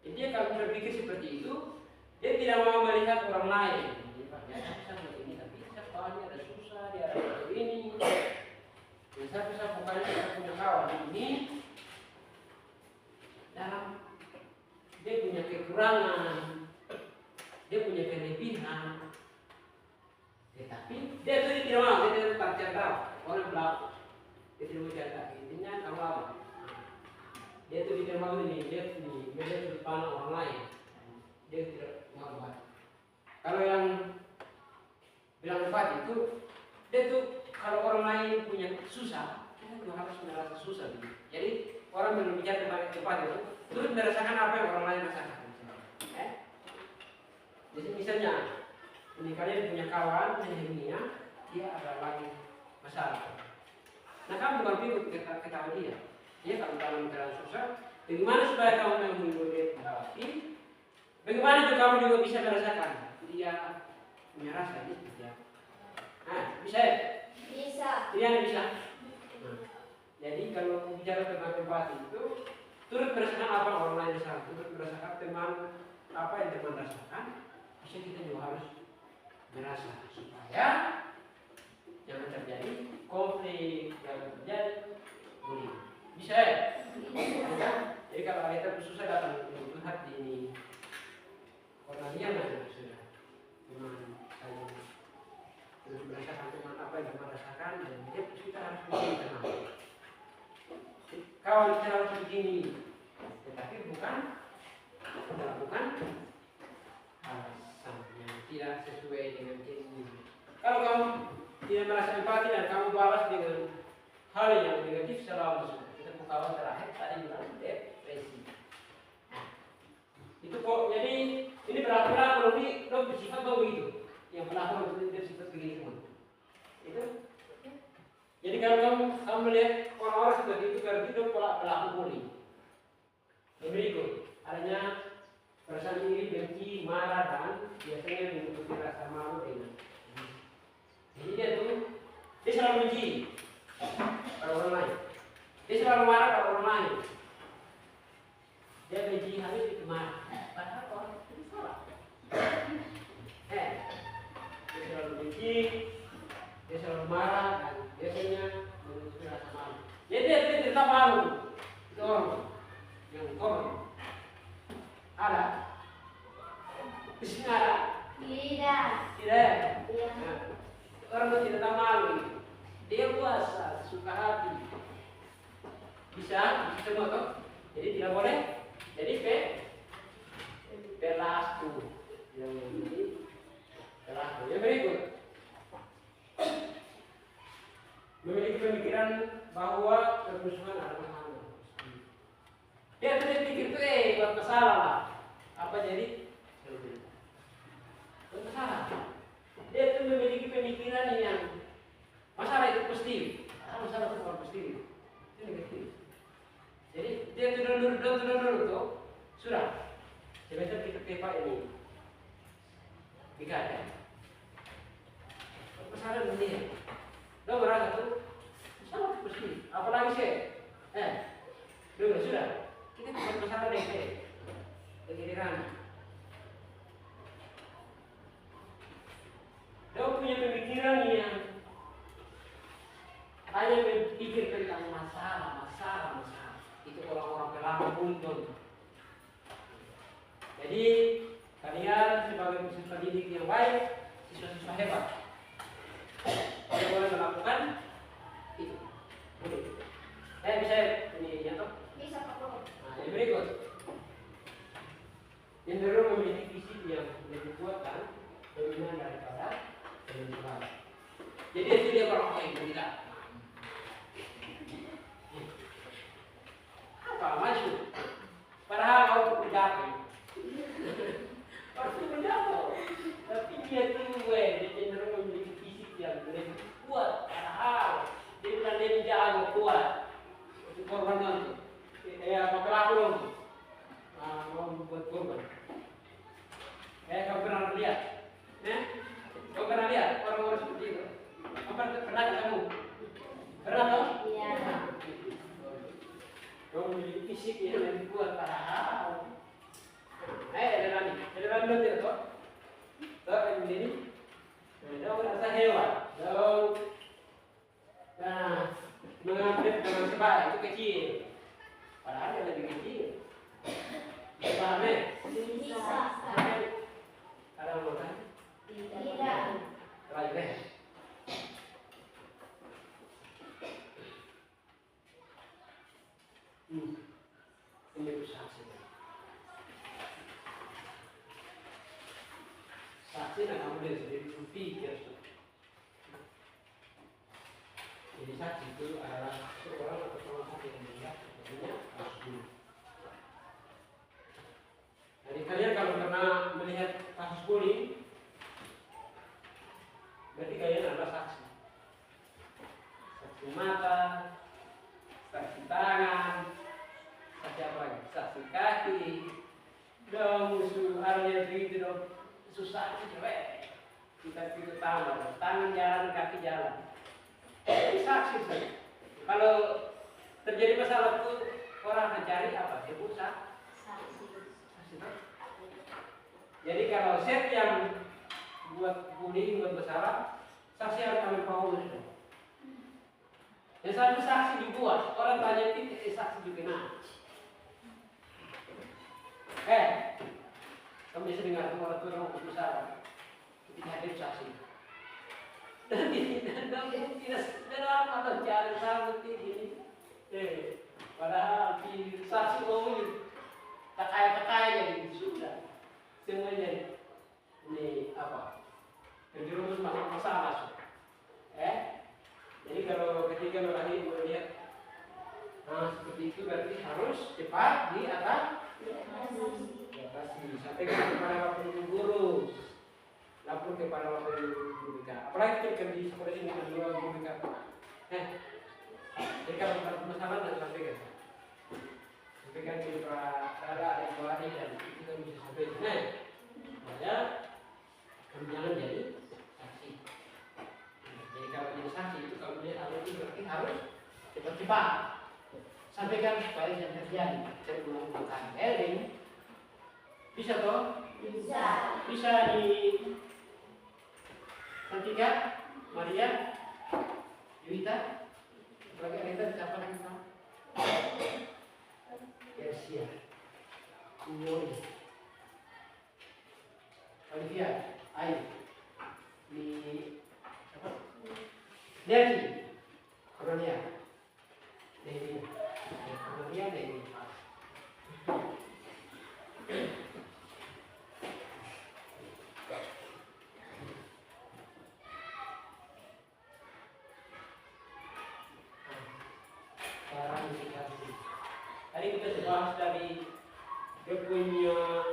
Jadi dia kalau berpikir seperti itu, dia tidak mau melihat orang lain. Dia bisa begini, tapi siapa dia ada susah, dia ada begini. Bisa bukannya kita punya kawan ini dalam dia punya kekurangan. Dia punya kelebihan, tetapi dia itu tidak mau, dia tidak tak cerita orang pelaku, dia tidak mau cerita. Intinya kamu apa? Dia tuh tidak mau ini, dia melihat sudut pandang orang lain. Dia tidak mau empati. Kalau yang bilang empati itu, dia tuh kalau orang lain punya susah, kita juga harus merasa susah. Gitu. Jadi orang berbicara tentang empati itu, turut merasakan apa yang orang lain rasakan. Jadi misalnya, ini kalian punya kawan di dunia, dia ada lagi masalah. Nah kamu bukan ikut ketawa dia. Dia kalau dalam keadaan susah, bagaimana supaya kamu menghibur dia melewati? Bagaimana juga kamu juga bisa merasakan dia punya rasa gitu ya? Nah, bisa ya? Bisa. Dia bisa. Nah, jadi kalau bicara tentang empati itu, turut merasakan apa orang lain rasakan, turut merasakan teman apa yang teman rasakan, bisa kita juga harus merasa supaya jangan terjadi konflik yang terjadi bullying. Bisa ya? Bisa. Jadi kalau kita susah datang ke hati ini, orang dia mana sudah teman saya terus merasakan teman apa yang teman rasakan dan dia kita harus begini tenang. Kawan kita harus begini, tetapi bukan melakukan hal yang tidak sesuai dengan keinginan. Kalau kamu tidak merasa empati dan kamu balas dengan hal yang negatif selalu kita kawan terakhir tadi bilang depresi. Itu kok jadi ini berlaku lebih bersifat begitu. Yang berlaku itu bersifat begini semua. Itu. Jadi kalau kamu melihat orang-orang seperti itu berarti itu pelaku bullying. Yang berikut adanya perasaan iri, dengki, marah dan biasanya mengikuti rasa malu dengan. Jadi dia selalu benci pada orang lain. Dia selalu marah pada orang lain. Dia benci habis itu marah. Padahal orang itu salah. Dia selalu benci, dia selalu marah dan biasanya mengikuti rasa malu. Jadi dia tidak malu. Itu orang yang korban. Ada? Di sini ada? Tidak. Tidak. Iya. Orang yang tidak malu, dia puasa, suka hati, bisa semua toh. Jadi tidak boleh. Jadi pelaku yang ini pelaku. Yang berikut, memiliki pemikiran bahwa permusuhan adalah hal. Dia tidak pikir itu buat masalah lah. Apa jadi? Buat masalah. Dia itu memiliki pemikiran yang masalah itu positif, masalah itu bukan positif, itu negatif. Jadi dia itu dulu tuh sudah. Sebentar kita tepa ini, dikata. Masalah dunia, lo merasa tuh masalah itu positif, apalagi sih, dulu sudah. Kita bukan masalah deh, begini kan. Dia punya pemikiran yang hanya berpikir tentang masalah. Itu orang-orang pelaku bullying. Jadi kalian sebagai peserta didik yang baik, siswa-siswa hebat, kalian boleh melakukan itu. Bisa ini ya toh? Bisa Pak Guru. Nah, yang berikut, cenderung memiliki fisik yang lebih kuat dan dominan daripada kelenturan. Jadi itu dia orang yang berbeda. Apa maju? Padahal kau berjatuh. Pasti berjatuh. Tapi dia dia cenderung memiliki fisik yang lebih kuat. Padahal dia bukan dia menjaga kuat. Itu korban itu. Apa pelaku dong? Mau buat korban. Kau pernah lihat? Kau pernah lihat orang-orang seperti itu? Apa pernah ketemu? saksi nak kamu dia sendiri berpikir. Jadi saksi itu adalah seorang atau penasihat yang melihat sebenarnya asli. Jadi kalian kalau pernah melihat kasus bullying, berarti kalian adalah saksi. Saksi mata, saksi tangan, saksi apa lagi? Saksi kaki. Dong musuh arahnya begitu dong. Susah sih cewek. Kita itu tambah, tangan jalan, kaki jalan. Saksi saja. Kalau terjadi masalah itu orang akan cari apa? Sebut saksi. Jadi kalau set yang buat bullying, buat masalah, saksi harus ambil power. Yang satu saksi dibuat, orang tanya itu saksi juga nah. Kamu bisa dengar orang orang masalah, ketika hadir saksi. Dan tidak apa cari sambut ini. Padahal di saksi ngomong tak kaya jadi sudah semuanya ini apa terjerumus masalah. Jadi kalau ketika lagi melihat seperti itu berarti harus cepat diatasi sampai kepada wakil guru. Lapor kepada wakil guru BK. Apalagi ketika di sekolah ini kedua guru BK. Jadi kalau masalah dan sampaikan ke Pak Rara dan Pak Ari dan kita bisa sampaikan. Ya, jangan jadi saksi. Jadi kalau jadi saksi itu kalau dia harus itu berarti harus cepat-cepat sampaikan supaya yang terjadi melakukan eling. Bisa toh? Bisa di Santika, Maria, Yuita, lagi Anita, siapa lagi kamu? Persia, Kuwoi, Olivia, Ayu, di apa? Devi, Koronia, Devi, Koronia, Devi. Tadi kita sudah bahas dari dia punya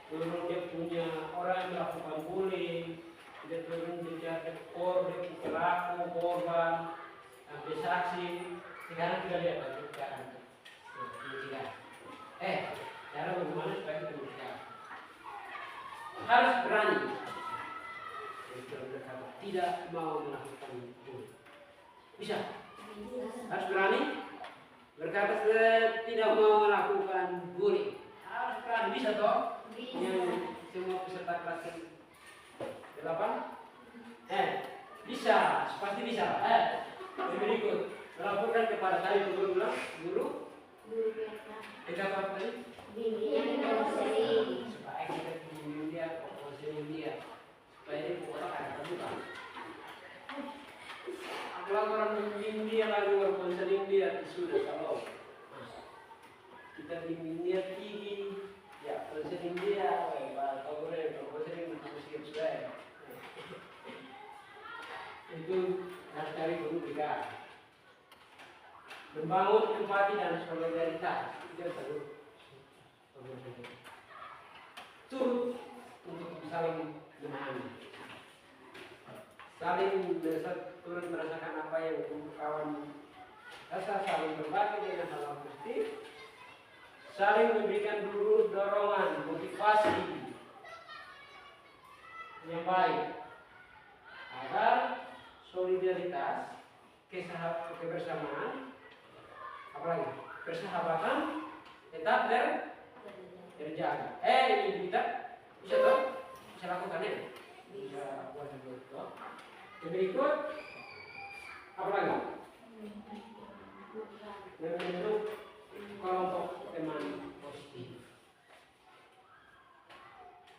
turun dia punya orang yang melakukan bullying, dia turun dia korban, pelaku, korban, sampai saksi. Sekarang kita lihat lagi sekarang penyidikan. Cara bagaimana supaya kita menjaga? Harus berani. Tidak mau melakukan bullying. Bisa. Harus berani berkata tidak mau melakukan bullying. Harus berani, bisa toh? Yang semua peserta kelas 8 bisa, pasti bisa. Berikut melaporkan kepada tadi guru kita apa tadi? Supaya kita bimbing dia, konseling dia, supaya dia bukan terbuka. Kalau orang bimbing dia lalu berkonseling dia sudah salah. Kita bimbing dia tinggi, ya konseling dia, kalau konseling mesti sudah. Itu harus cari guru kita. Membangun empati dan solidaritas itu perlu. Turut untuk saling memahami, saling turut merasakan apa yang kawan rasa, saling berbagi dengan hal positif, saling memberikan dorongan, motivasi yang baik agar solidaritas, kebersamaan, apalagi persahabatan tetap terjaga. Ini kita bisa lakukan ya? Bisa buat itu. Berikut apa lagi? Membentuk kelompok teman positif.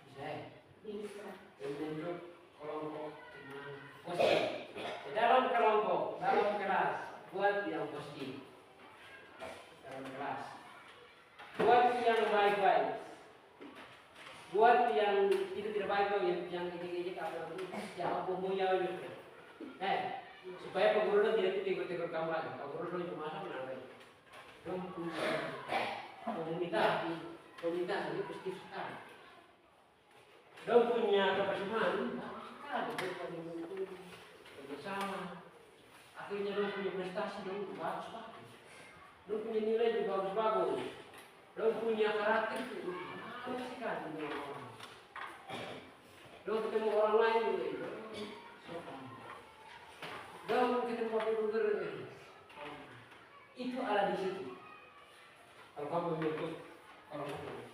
Bisa ya? Bisa. Membentuk kelompok teman positif. Di dalam kelompok, dalam kelas, buat yang positif. Dalam kelas, buat yang baik-baik, buat tuh yang ejek-ejek apa itu jawab bumbunya gitu. Supaya peguru tidak ikut-ikut kamu lagi. Kalau guru itu masa menang lagi. Komunitas ini positif sekali. Dong punya kebersamaan, bersama. Akhirnya dong punya prestasi dong bagus. Dong punya nilai juga bagus. Dong punya karakter itu bagus sekali. Dong ketemu orang lain juga. Dong ketemu guru. Itu ada di situ. Kalau kamu mengikut orang lain.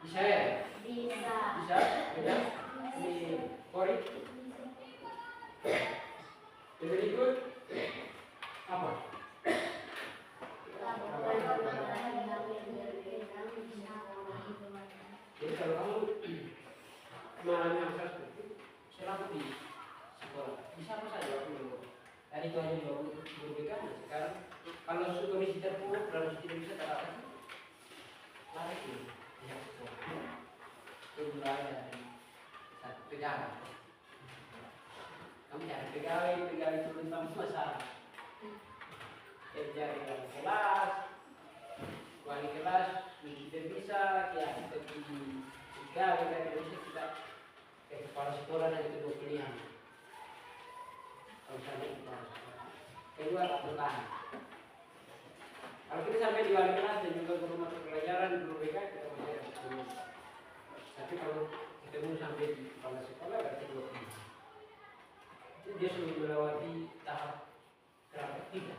Bisa ya? Bisa? Beda? Di Kori? Yang berikut apa? Jadi kalau kamu mengalami hal seperti itu, selalu di sekolah bisa apa saja waktu dulu. Tadi itu hanya berbeda. Sekarang kalau kondisi terpuruk, kalau tidak bisa terapkan, lari ke pihak sekolah. Itu ada satu pegawai. Kamu cari pegawai itu tentang masalah. Cari dalam kelas, wali kelas, tidak bisa, ya kita pergi pegawai dari Indonesia kita ke kepala sekolah dan itu dua pilihan. Kalau misalnya kepala sekolah, kedua atau tahan. Kalau kita sampai di wali kelas dan juga guru mata pelajaran, guru BK kita masih ada 10. Tapi kalau ketemu sampai di kepala sekolah berarti 2 pilihan. Itu dia sudah melewati tahap terakhir 3.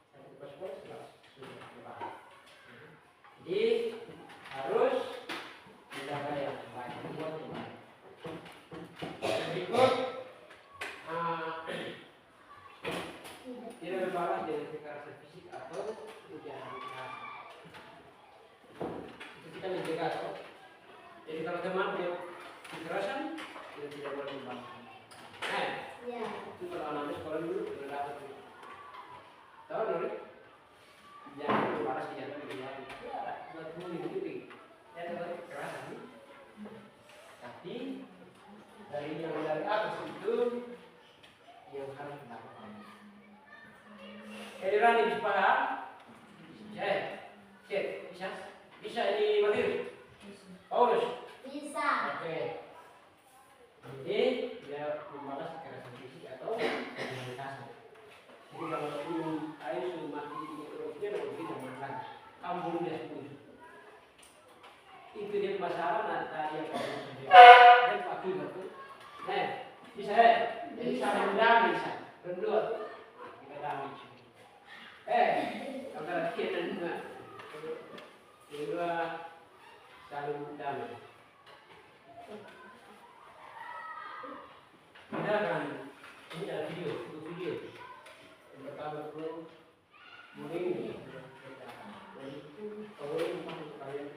Sampai kepala sekolah sudah berubah. Jadi harus menjaga yang baik, buat yang baik. Berikut tidak berbalas dengan kekerasan fisik atau ujian keras. Itu kita menjaga toh. Jadi kalau teman punya kekerasan, kita tidak boleh membalas. Itu kalau anak sekolah dulu sudah dapat. Tahu Nuri? Jangan membalas jangan berjari. Ya, buat kamu itu. Ya dapat kekerasan. Tapi dari atas itu yang harus dilakukan. Rani bisa paham? Bisa ini materi? Paulus? Bisa. Oke. Jadi dia membalas kekerasan fisik atau kekerasan. Jadi kalau air sudah mati terusnya dan kita makan, kamu dia sepuluh. Itu dia masalah tadi yang kamu sebut. Dan pakai betul. Bisa ya? Jadi saling damai bisa. Berdua kita damai. Antara kita dan kedua saling damai. Kita akan ini ada video. Yang pertama itu mulai kalau ini masuk kalian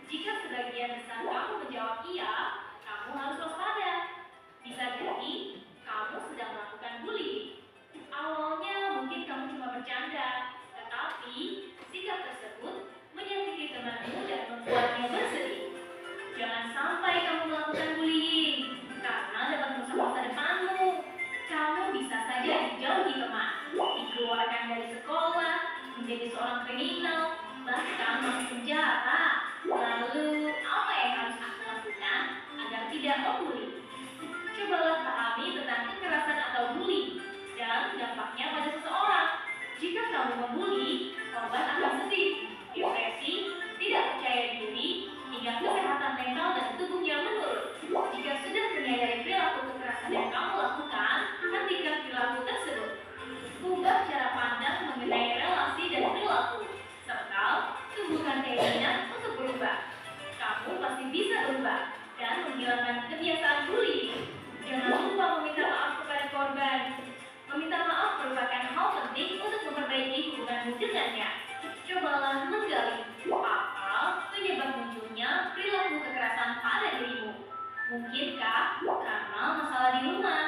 Jika sebagian besar kamu seorang kriminal, bahkan masuk penjara. Lalu, apa yang harus aku lakukan agar tidak membuli? Cobalah pahami tentang kekerasan atau bullying dan dampaknya pada seseorang. Jika kamu membuli, korban akan sedih, depresi, tidak percaya diri, hingga kesehatan mental dan tubuhnya menurun. Jika sudah menyadari perilaku kekerasan yang kamu lakukan, hentikan perilaku tersebut. Ubah cara pandang mengenai relasi dan perilaku, serta tumbuhkan keinginan untuk berubah. Kamu pasti bisa berubah dan menghilangkan kebiasaan bullying. Jangan lupa meminta maaf kepada korban. Meminta maaf merupakan hal penting untuk memperbaiki hubunganmu dengannya. Cobalah menggali apa penyebab munculnya perilaku kekerasan pada dirimu. Mungkinkah karena masalah di rumah,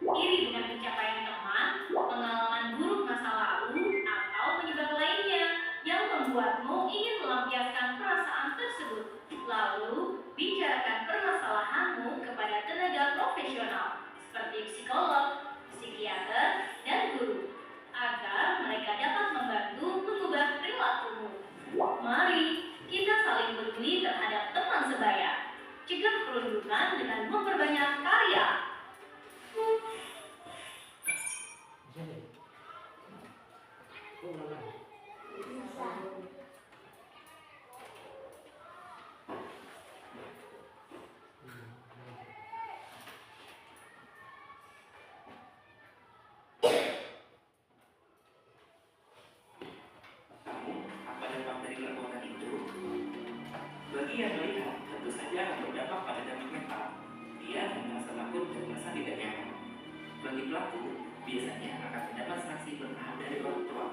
iri dengan pencapaian teman, pengalaman buruk masa lalu, atau penyebab lainnya yang membuatmu ingin melampiaskan perasaan tersebut. Lalu, bicarakan permasalahanmu kepada tenaga profesional seperti psikolog, psikiater, dan guru agar mereka dapat membantu mengubah perilakumu. Mari kita saling peduli terhadap teman sebaya. Cegah perundungan dengan memperbanyak karya. Apa dampak dari perbuatan itu? Bagi yang melihat, tentu saja akan berdampak pada dampak mental. Dia akan merasa takut dan merasa tidak nyaman. Bagi pelaku, biasanya akan mendapat sanksi bertahap dari orang tua,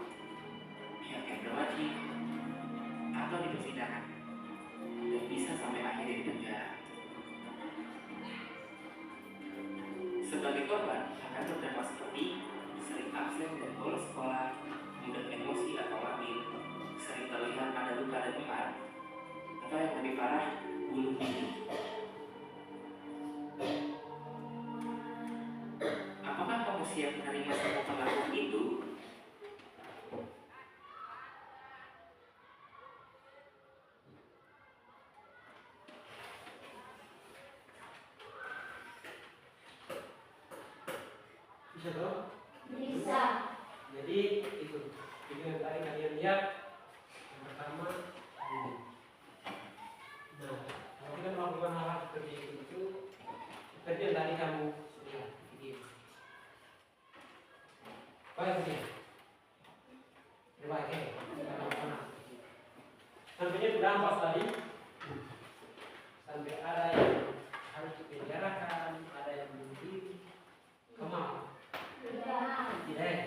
pihak yang berwajib, atau di persidangan, dan bisa sampai akhirnya di penjara. Sebagai korban, akan terdampak seperti sering absen dan bolos sekolah, mudah emosi atau labil, sering terlihat ada luka dan memar, atau yang lebih parah, bunuh diri. Apakah kamu siap menerima semua pengakuan itu? Bisa toh? Bisa. Jadi itu yang tadi kalian lihat yang pertama ini. Nah, kalau kita melakukan hal seperti itu seperti yang tadi kamu lihat video. Baik begini. Baik, sampainya berdampak tadi. Sampai ada yang harus dipenjarakan, ada yang bunuh diri. Kemana? Tidak.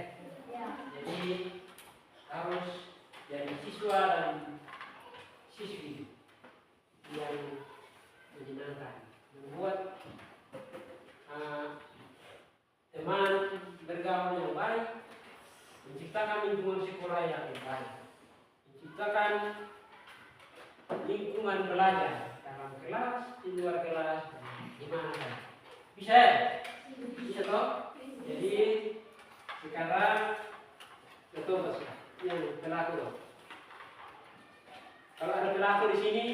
Jadi harus jadi siswa dan siswi yang menyenangkan, membuat teman bergaul yang baik, menciptakan lingkungan sekolah yang baik, menciptakan lingkungan belajar dalam kelas, di luar kelas, di mana saja. Bisa ya? Bisa toh? Jadi sekarang betul yang berlaku. Kalau ada berlaku di sini,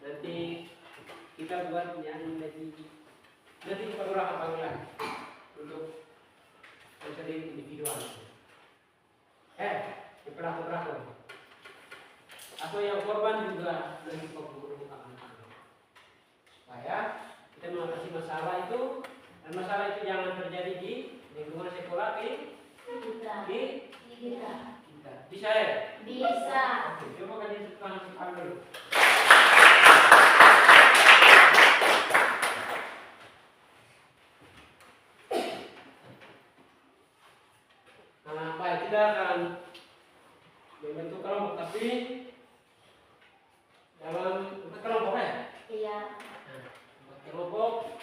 nanti kita buat yang lebih nanti beberapa panggilan untuk menjadi individual. Berlaku. Atau yang korban juga nanti pemburu akan supaya kita mengatasi masalah itu. Dan masalah itu jangan terjadi di lingkungan sekolah di kita. Bisa ya? Bisa. Oke, coba kasih tepuk dulu. Nah, baik, kita akan membentuk kelompok, tapi dalam kelompok ya? Iya. Nah, kelompok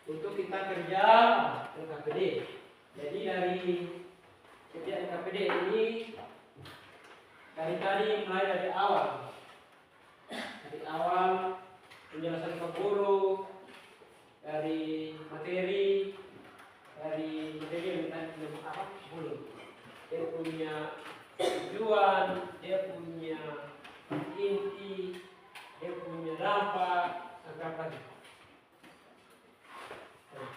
untuk kita kerja LKPD. Jadi dari setiap LKPD ini dari tadi mulai dari awal penjelasan ke guru, dari materi yang tadi belum apa belum dia punya tujuan, dia punya inti, dia punya dampak, anggap lagi. Nah,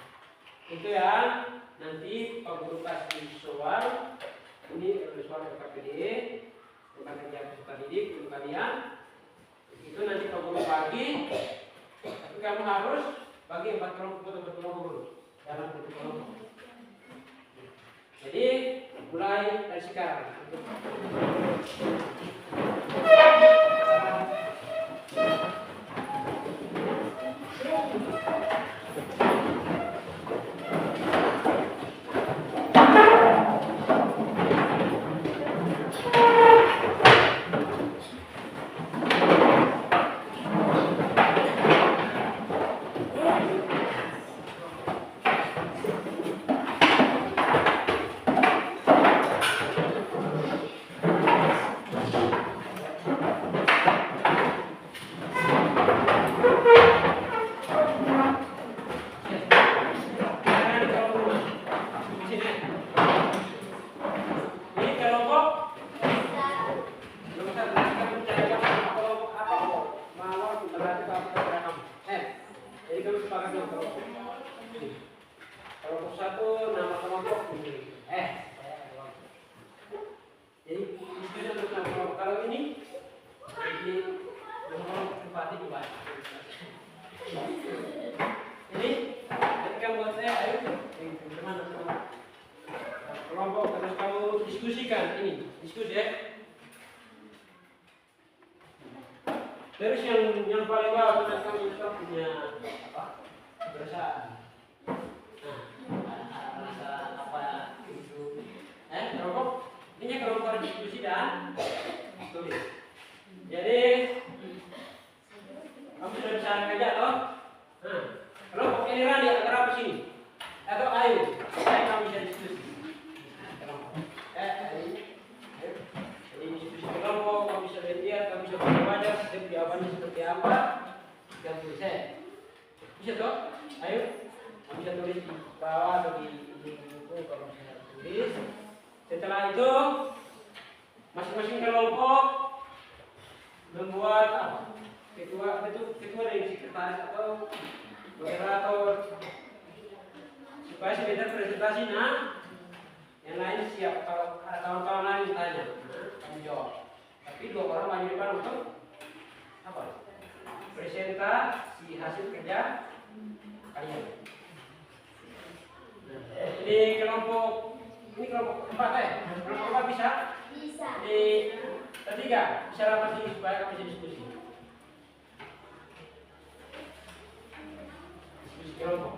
itu ya, nanti Pak Guru kasih soal. Ini soal KPD, tentang kerja peserta didik untuk kalian. Itu nanti Pak Guru bagi, tapi kamu harus bagi 4 kelompok dulu dalam bentuk kelompok. Jadi mulai dari sekarang. Kelompok 1 nama kelompok ini. Jadi itu untuk nama kelompok. Kalau ini nama kelompok tempatnya juga. Jadi ketika buat saya, ayo teman-teman kelompok terus kamu diskusikan ini, diskusi ya. Terus yang paling bawah kita kami punya apa? Kebersamaan. Kelompok ini kelompok diskusi dan tulis. Jadi kamu sudah bisa kerja toh? Kelompok ini di antara apa sini? Atau ayo, kamu bisa diskusi. Ayo. Jadi diskusi kelompok, kamu bisa lihat, kamu bisa baca setiap jawabannya seperti apa. Dan tulis bisa toh? Ayo, kamu bisa tulis di bawah atau di buku kalau bisa tulis. Setelah itu masing-masing kelompok membuat apa? Ketua dari sekretaris atau moderator supaya sebentar presentasi. Nah, yang lain siap. Kalau ada kawan-kawan lain tanya, kamu jawab. Tapi 2 orang maju depan untuk apa? Presentasi hasil kerja kalian. Nah, ini kelompok 4 ya? Kelompok 4 bisa? Bisa. Di ketiga bisa rapat ini supaya kami bisa diskusi. Diskusi kelompok.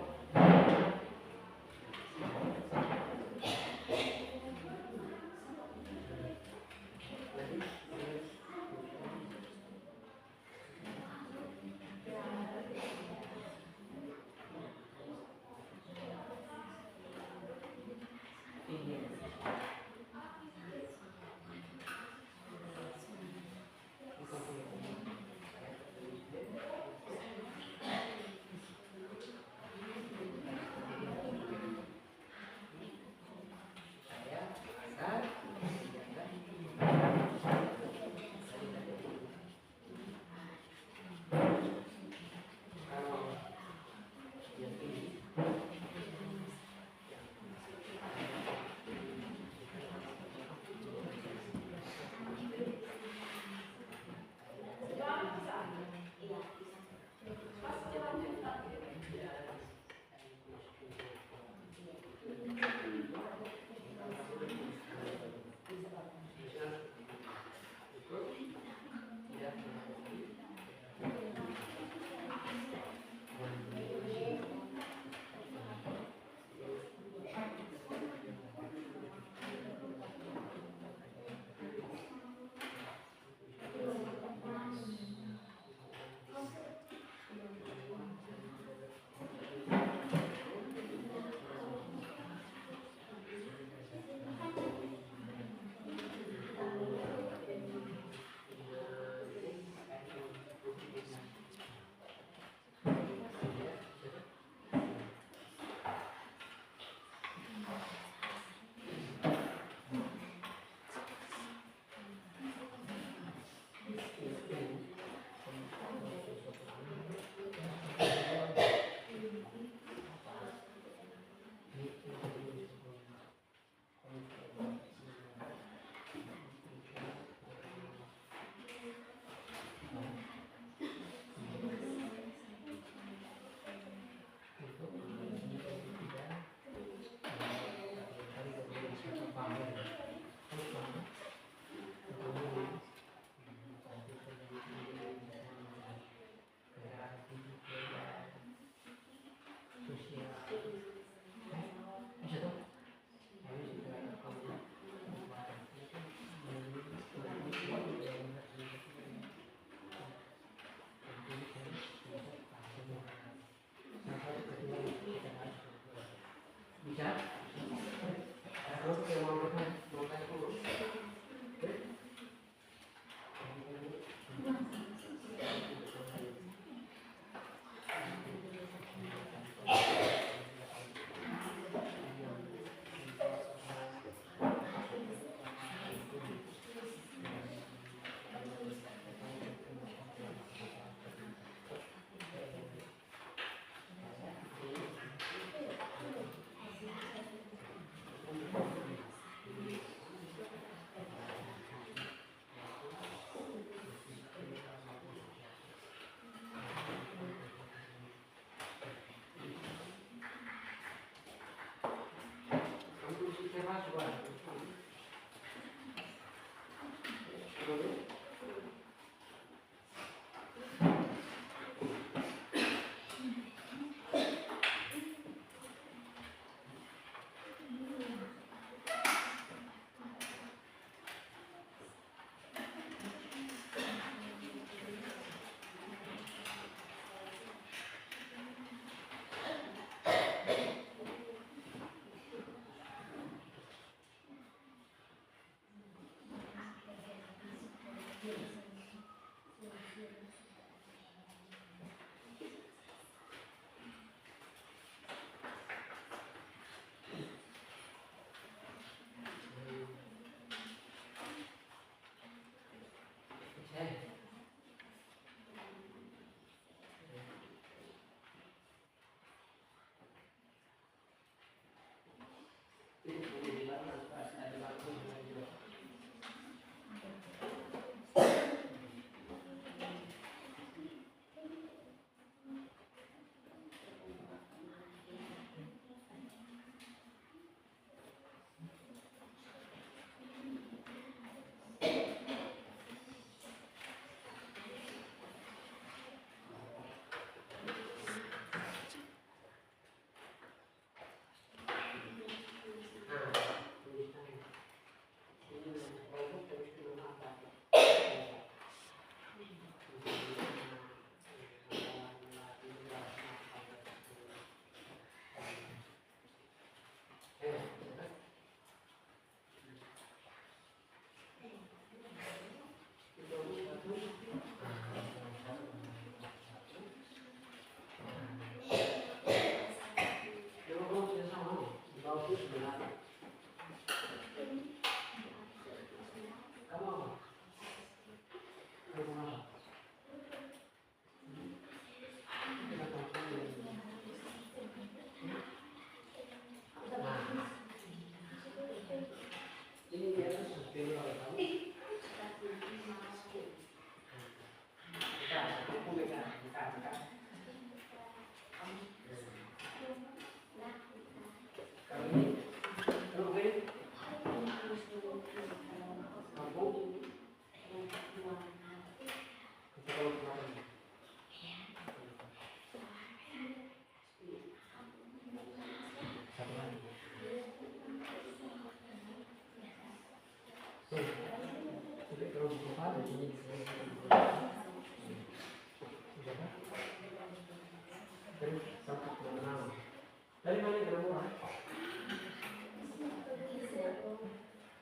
Dari mana yang murah?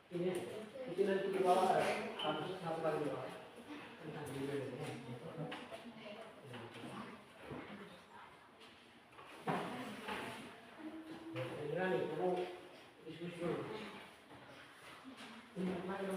Ini nanti di bawah satu kali di bawah. Berani kamu diskusi dulu. Ini mana yang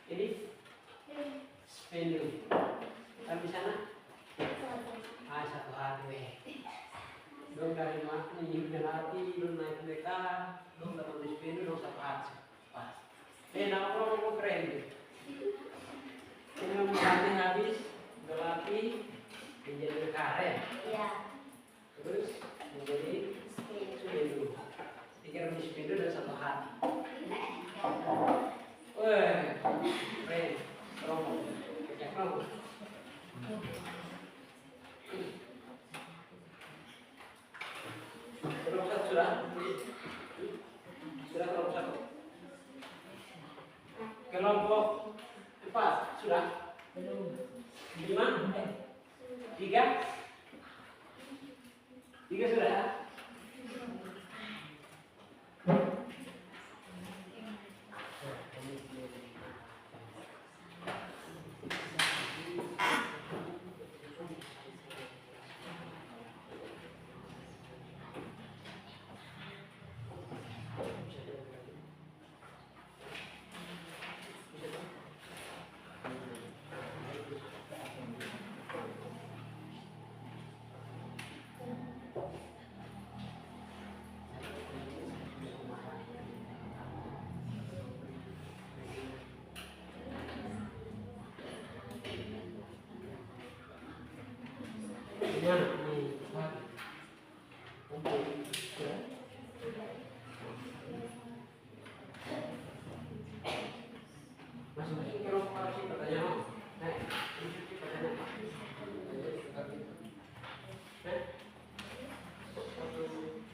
Ini spendul. Sampai sana? Satu hati. Dong dari mana ini nanti dong naik mereka dong dalam spendul dong satu hati. Pas. Nama kalau keren. Ini membuatnya habis gelapi menjadi karet. Iya. Terus menjadi spendul. Tiga spendul dan satu hati. Wah, keren. Romo, kecek romo. Kelompok satu sudah? Sudah kelompok satu. Kelompok 4 sudah? Belum. 5? 3? 3 sudah? Masuk ke kelompok si pertanyaan.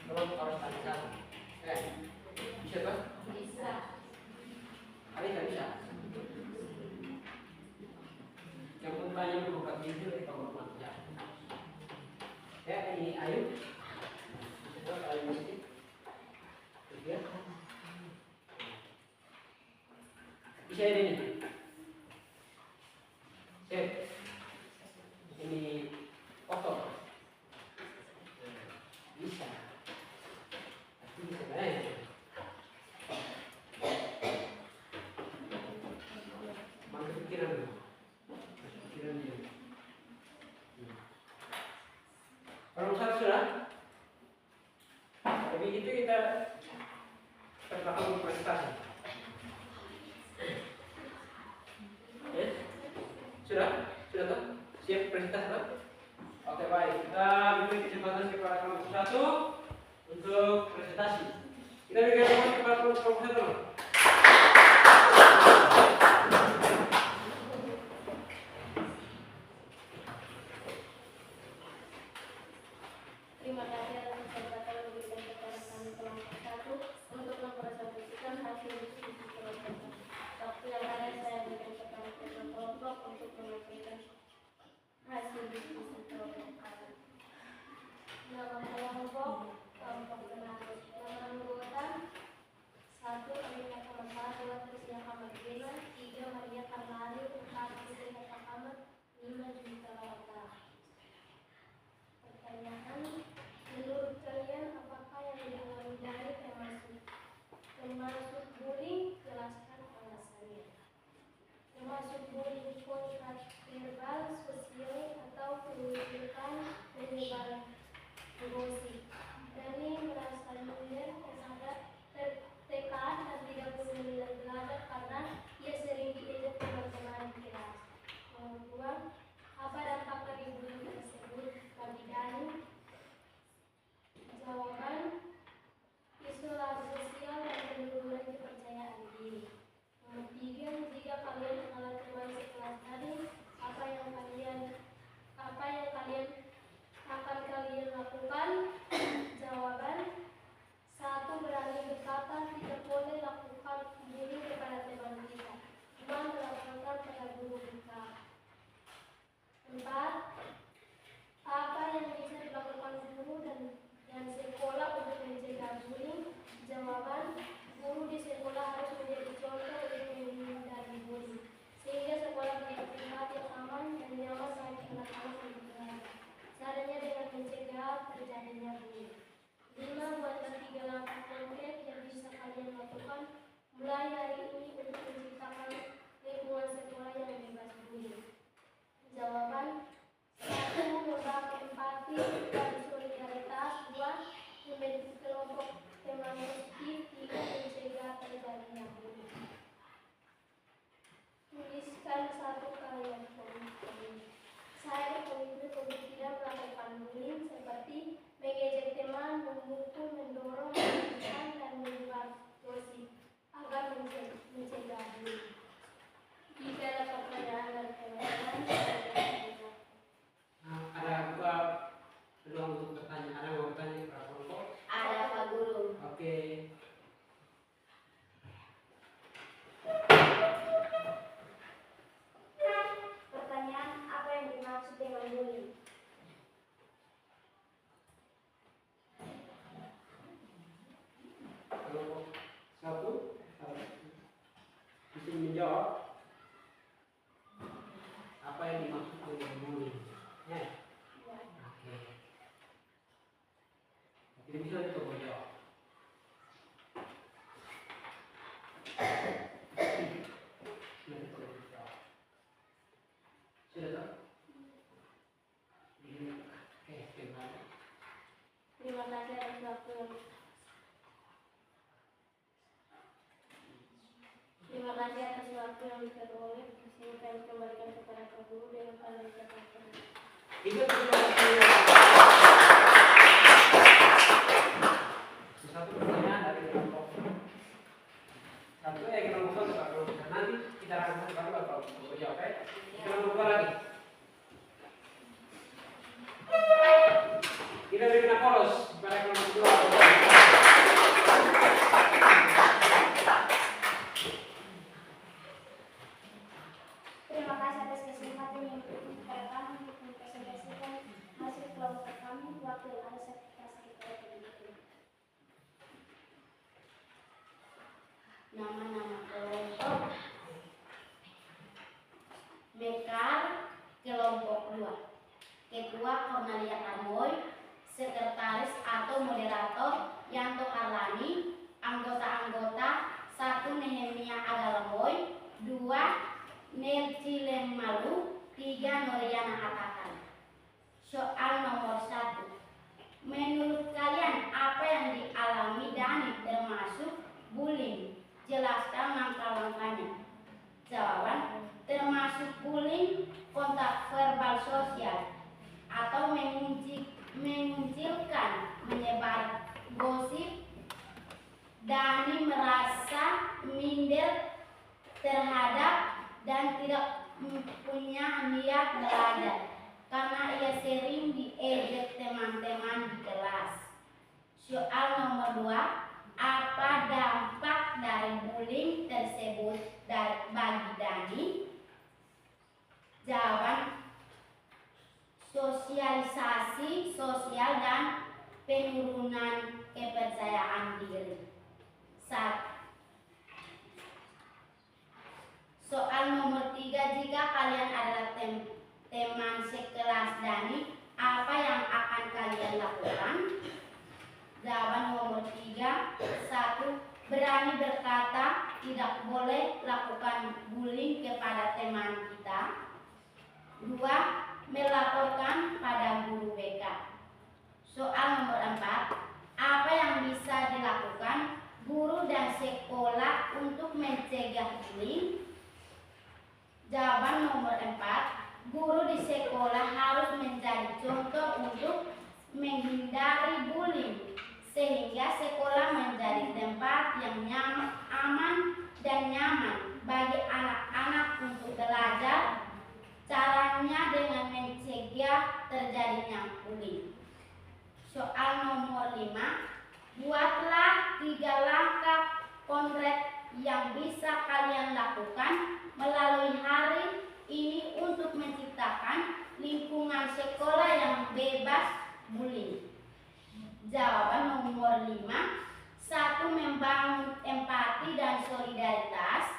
Kelompok harus tanya. Bisa tak? Bisa. Hari tak bisa. Yang bertanya bukan itu kita hormat ya. Ya ini ayo. Kita ayo mesti. Tiga. Bisa ini. Sip. Ini foto. Bisa. Tapi bisa kan? Mantap pikiran dulu. Pikiran dia. Kalau satu sudah. Tapi itu kita terpaksa prestasi. Sudah? Sudah tak? Siap presentasi tak? Oke baik, kita beri kesempatan kepada kelompok 1 untuk presentasi. Kita beri kesempatan kepada kelompok 1. Terima kasih atas kesempatan yang diberikan kepada kami kelompok 1 untuk mempresentasikan hasil diskusi kelompok. Waktu yang ada saya berikan kepada kelompok untuk menyampaikan hasil diskusi kelompok kami. Nama kelompok kelompok 6. Nama anggota 1 Bisa menjawab apa yang dimaksud dengan bullying? Ya. Oke. Tidak bisa coba jawab. Sudah tahu? Oke, Terima kasih atas waktu. Terima kasih atas waktu yang diperoleh. Disini kami kembalikan kepada Pak Guru dengan kalian katakan. Itu satu pertanyaan dari kelompok satu kelompok satu Pak Guru. Nanti kita akan masuk kalau jawab ya. Kelompok lagi. Kita berikan aplaus kepada kelompok dua. Terima kasih atas kesempatan yang diberikan kepada kami untuk mempresentasikan hasil kelompok kami waktu yang ada sertifikasi kepada pendidik. Nama-nama kelompok Mekar kelompok 2. Ketua Cornelia Armoy, Sekretaris atau Moderator Yanto Arlani, anggota-anggota 1 Nehemia Agalamoy, 2 Nelci Lemalu, 3 Noriana Atakan. Soal nomor 1. Menurut kalian apa yang dialami Dani termasuk bullying? Jelaskan langkah-langkahnya. Jawaban: termasuk bullying, kontak verbal sosial, atau menguncilkan, menyebar gosip. Dani merasa minder terhadap dan tidak punya niat belajar karena ia sering diejek teman-teman di kelas. Soal nomor 2. Apa dampak dari bullying tersebut bagi Dani? Jawaban: sosialisasi sosial dan penurunan kepercayaan diri. Soal nomor 3. Jika kalian adalah teman sekelas Dani, apa yang akan kalian lakukan? Jawaban nomor 3. 1. Berani berkata tidak boleh lakukan bullying kepada teman kita. 2. Melaporkan pada guru BK. Soal nomor 4. Apa yang bisa dilakukan guru dan sekolah untuk mencegah bullying? Jawaban nomor 4. Guru di sekolah harus menjadi contoh untuk menghindari bullying, sehingga sekolah menjadi tempat yang aman dan nyaman bagi anak-anak untuk belajar. Caranya dengan mencegah terjadinya bullying. Soal nomor 5. Buatlah 3 langkah konkret yang bisa kalian lakukan melalui hari ini untuk menciptakan lingkungan sekolah yang bebas bullying. Jawaban nomor 5. 1. Membangun empati dan solidaritas.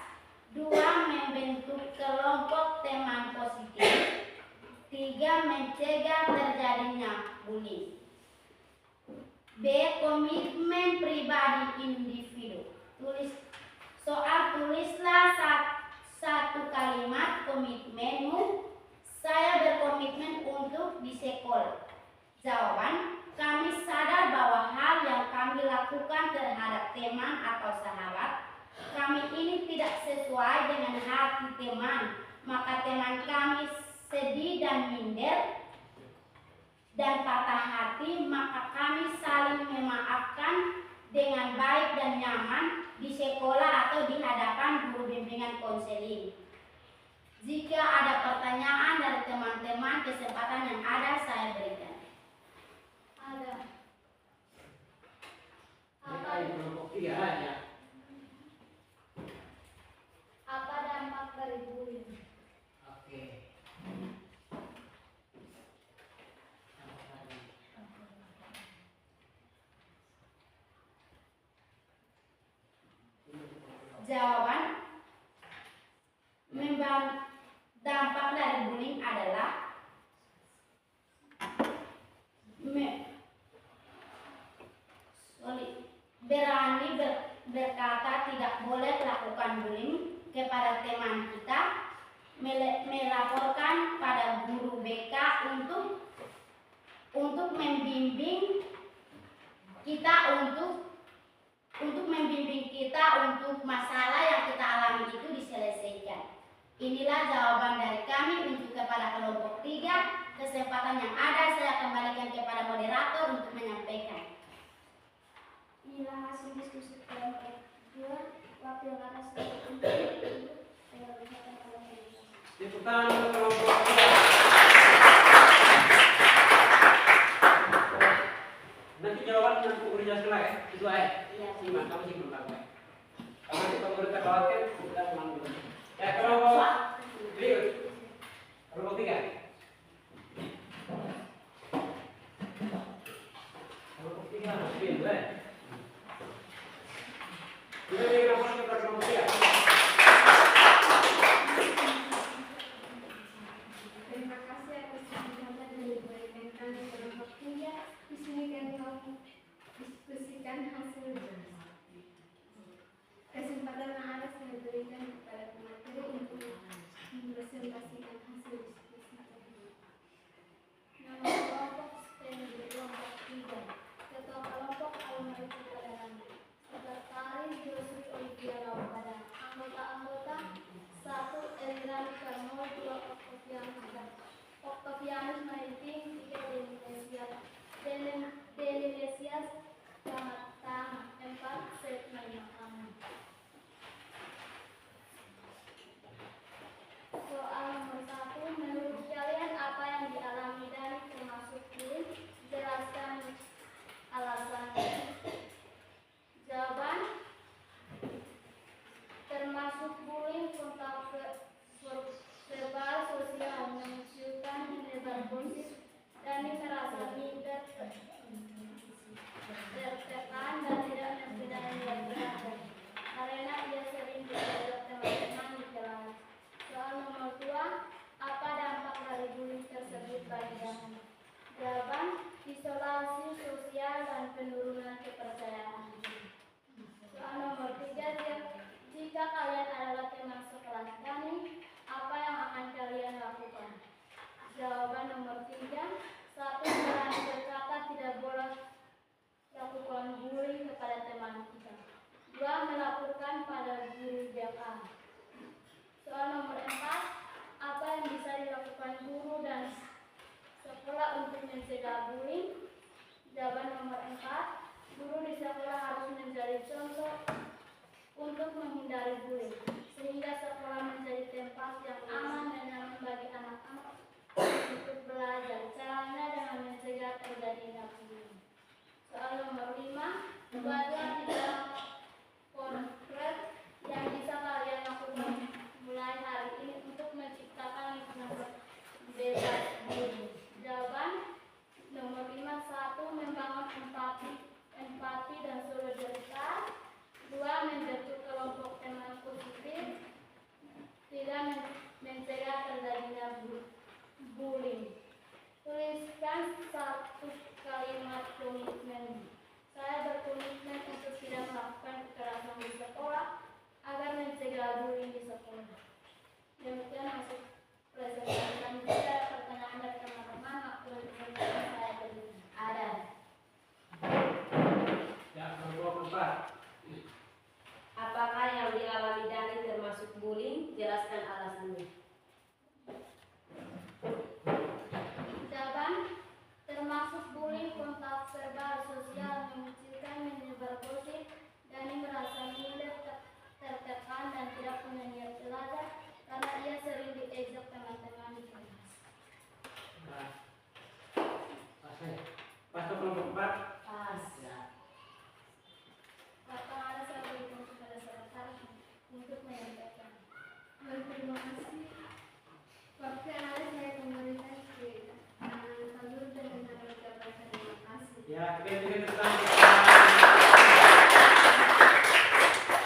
2. Membentuk kelompok teman positif. 3. Mencegah terjadinya bullying. B. Komitmen pribadi individu. Tulislah satu kalimat komitmenmu. Saya berkomitmen untuk di sekolah. Jawaban: kami sadar bahwa hal yang kami lakukan terhadap teman atau sahabat kami ini tidak sesuai dengan hati teman, maka teman kami sedih dan minder dan patah hati, maka kami saling memaafkan dengan baik dan nyaman di sekolah atau di hadapan guru bimbingan konseling. Jika ada pertanyaan dari teman-teman, kesempatan yang ada saya berikan. Ada. Apa dampak dari bullying? Oke. Jawaban: adalah berani berkata tidak boleh lakukan bullying kepada teman kita, melaporkan pada guru BK untuk membimbing kita untuk masalah yang kita alami itu diselesaikan. Inilah jawaban dari kami untuk kepada kelompok 3. Kesempatan yang ada saya kembalikan kepada moderator untuk menyampaikan. Inilah hasil diskusi kelompok 2. Wakil rakyat Ikutan kelompok 3. Nanti jawaban nanti udah jelas ya. Itu aja. Iya. Simak, kamu sih belum tahu ya. Kamu di pemerintah khawatir sudah mengambil. Ya kelompok berikut. Kelompok 3. Kelompok 3 harus pindah ya. Kita mikrofon ke kelompok 3. Terima kasih atas kesempatan yang diberikan kami kelompok 3. Di sini kami mau diskusikan hasil kesempatan yang ada saya berikan kepada pemateri untuk mempresentasikan hasil diskusi kami. Nama kelompok STEM kelompok 3. Ketua kelompok Almarhum Padang, Sekretaris Yosri Olivia Lapada, anggota-anggota 1 Elran Karno, 2 Octavianus Maritim, 3 Delimesias Tamatang, 4 Setna Makamu. Soal nomor 1, menurut kalian apa yang dialami Dani termasuk bullying? Jelaskan alasannya. Jawaban: termasuk bullying kontak verbal sosial, menunjukkan menebar gosip. Dani merasa minder, tertekan dan tidak mempunyai niat belajar karena ia sering diajak teman-teman di kelas. Soal nomor 2, apa dampak dari bullying tersebut bagi Dani? Jawaban: isolasi sosial dan penurunan kepercayaan. Soal nomor 3, jika kalian adalah teman sekelas Dani, apa yang akan kalian lakukan? Jawaban nomor 3, 1. Berani berkata tidak boleh lakukan bullying kepada teman kita. 2. Melaporkan pada guru BK. Soal nomor 4, apa yang bisa dilakukan guru dan sekolah untuk mencegah bullying? Jawaban nomor 4, guru di sekolah harus menjadi contoh untuk menghindari bullying, sehingga sekolah menjadi tempat yang aman dan nyaman bagi anak-anak untuk belajar. Caranya dengan mencegah terjadinya bullying. Soal nomor 5, buatlah 3 konkret yang bisa kalian lakukan mulai hari ini untuk menciptakan lingkungan bebas bullying. Jawaban nomor 5, 1. Membangun empati dan solidaritas. 2. Membentuk kelompok teman positif. 3. Mencegah terjadinya bullying. Tuliskan 1 kalimat komitmen. Saya berkomitmen untuk tidak melakukan kekerasan di sekolah agar mencegah bullying di sekolah. Demikian hasil presentasi kami. Jika ada pertanyaan dari teman-teman, waktu presentasi saya berikan. Ada. Ya, kelompok 4. Apakah yang dialami Dani termasuk bullying? Jelaskan alasannya. Jawaban: termasuk bullying kontak verbal sosial, mengucilkan, menyebar gosip. Dani merasa minder, tertekan dan tidak punya niat belajar karena ia sering diejek teman-teman di kelas. Nah, pas ke kelompok 4. Pas. Ya. Bapak ada saya berikan kepada sekretaris untuk menyampaikan. Terima kasih. Waktu yang ada saya kembalikan ke Kalur dengan mengucapkan terima kasih. Ya, kita tentang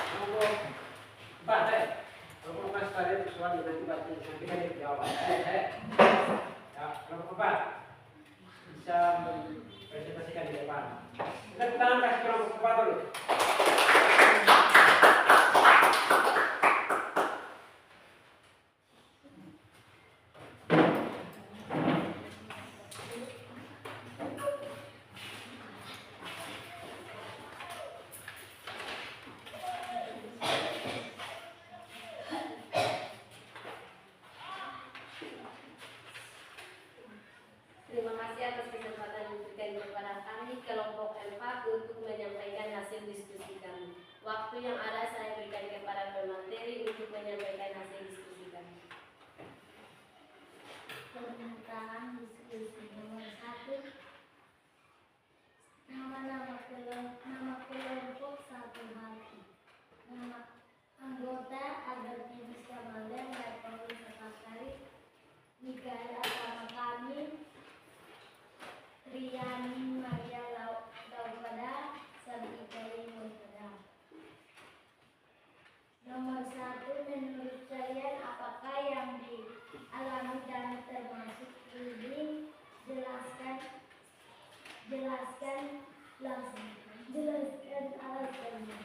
kelompok 4 kelompok 4 tadi soal nanti baca nanti kan dijawab. Ya, kelompok 4 bisa presentasikan di depan. Kita tangan kasih kelompok 4 dulu. Terima kasih atas kesempatan yang diberikan kepada kami kelompok 4 untuk menyampaikan hasil diskusi kami. Waktu yang ada saya berikan kepada pemateri untuk menyampaikan hasil diskusi kami. Pernyataan diskusi nomor 1. Nama kelompok satu hati. Nama anggota agar Timus Kamalian dan Paulus Sakari. Mikael agama kami. Riani Maria Laupada Sabita Murtada. Nomor 1, menurut kalian apakah yang dialami dan termasuk bullying? Jelaskan alasannya.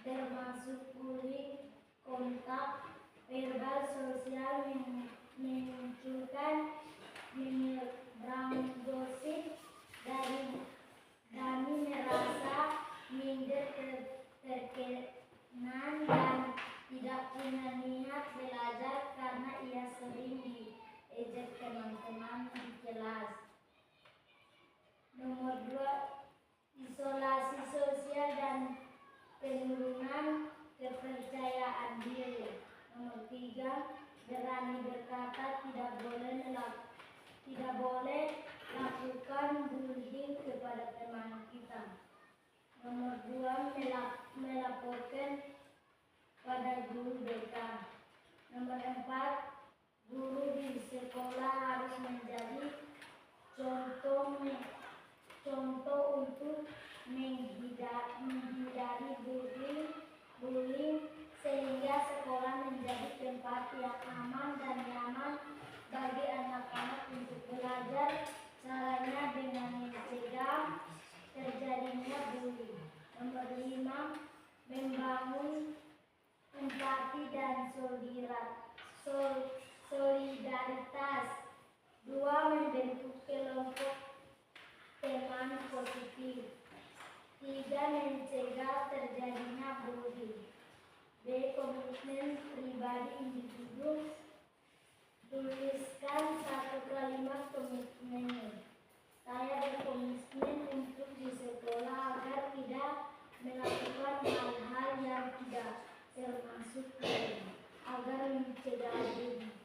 Termasuk bullying, kontak verbal, sosial, memunculkan, menyeberang gosip, Dani merasa minder, terkenan, dan tidak punya niat belajar karena ia sering diejek teman-teman di kelas. Nomor 2, isolasi sosial dan penurunan kepercayaan diri. Nomor 3, berani berkata tidak boleh lakukan bullying kepada teman kita. Nomor 2, melaporkan pada guru BK. Nomor 4, guru di sekolah harus menjadi contoh untuk menghindari bullying sehingga sekolah menjadi tempat yang aman dan nyaman bagi anak-anak untuk belajar. Caranya dengan mencegah terjadinya bullying. Nomor 5, membangun empati dan solidaritas. 2, membentuk kelompok teman positif. 3, mencegah terjadinya bullying. B, komitmen pribadi individu. Tuliskan 1 kalimat komitmennya. Saya berkomitmen untuk di sekolah agar tidak melakukan hal-hal yang tidak termasuk bullying, agar mencegah bullying.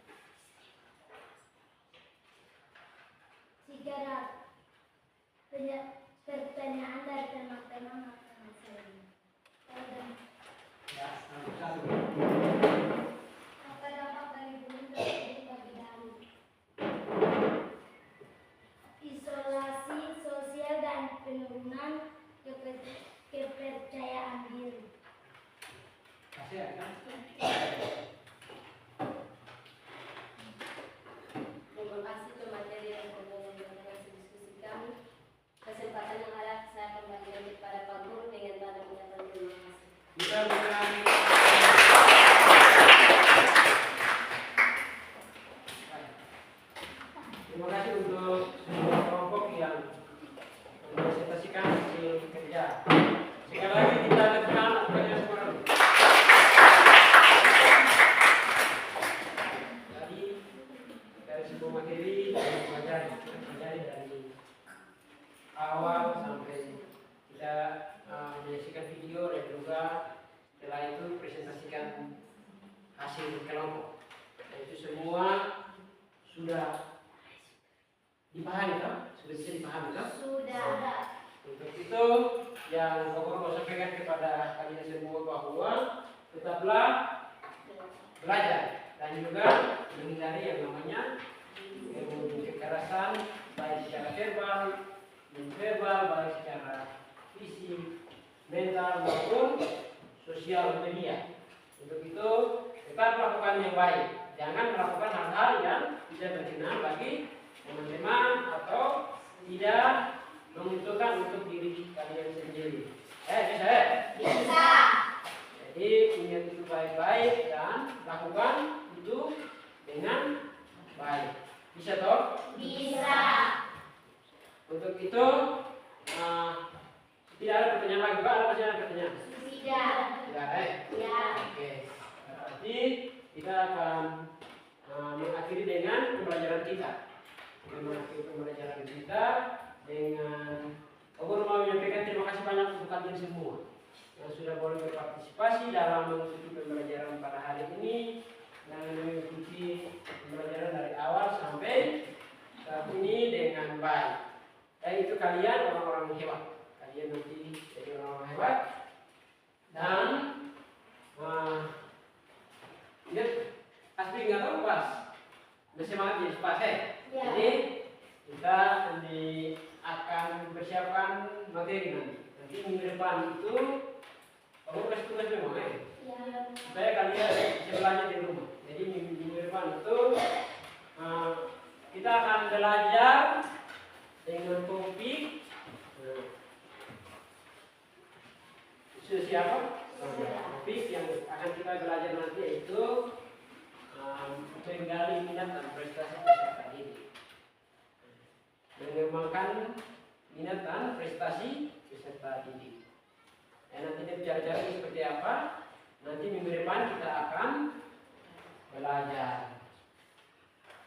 Jika ada pertanyaan dari teman-teman akan saya. Ya, satu. Apa dampak dari bullying tersebut bagi Dani? Isolasi sosial dan penurunan kepercayaan diri. Kasih ya kan? Terima kasih pemateri yang telah menyampaikan hasil diskusi kami. Kesempatan yang ada saya kembalikan kepada Pak Guru dengan tanda ucapan terima kasih. Kita berikan terima kasih untuk semua kelompok yang mempresentasikan hasil kerja. Sekali lagi kita lakukan banyak skor. Jadi dari sebuah materi kita pelajari dari awal sampai kita menyaksikan video dan juga setelah itu presentasikan hasil kelompok. Dan itu semua sudah dipahami kan? Sudah bisa dipahami kan? Sudah. Untuk itu yang Bapak mau sampaikan kepada kalian semua bahwa tetaplah belajar dan juga menghindari yang namanya kekerasan baik secara verbal, non-verbal, baik secara fisik mental maupun sosial media. Untuk itu tetap lakukan yang baik. Jangan melakukan hal-hal yang tidak berkenan bagi teman-teman atau tidak menguntungkan untuk diri kalian sendiri. Bisa. Jadi ingat itu baik-baik dan lakukan itu dengan baik. Bisa toh? Bisa. Untuk itu tidak ada pertanyaan lagi, Pak? Ada pertanyaan? Tidak. Tidak, Ya. Oke. Berarti kita akan mengakhiri dengan pembelajaran kita. Kita mengakhiri pembelajaran kita dengan Guru mau menyampaikan terima kasih banyak untuk kalian semua yang sudah boleh berpartisipasi dalam mengikuti pembelajaran pada hari ini dan mengikuti pembelajaran dari awal sampai saat ini dengan baik. Dan itu kalian orang-orang hebat. Kalian nanti jadi orang-orang hebat. Dan ingat pasti nggak tahu pas. Masih mati pas Jadi kita akan mempersiapkan materi nanti. Nanti minggu depan itu kamu kasih tugas memang supaya kalian bisa belajar di rumah. Jadi minggu depan itu kita akan belajar dengan topik siapa? Topik yang akan kita belajar nanti yaitu menggali minat dan prestasi peserta didik. Mengembangkan minat dan prestasi peserta didik. Nanti bicara-bicara seperti apa? Nanti minggu depan kita akan belajar.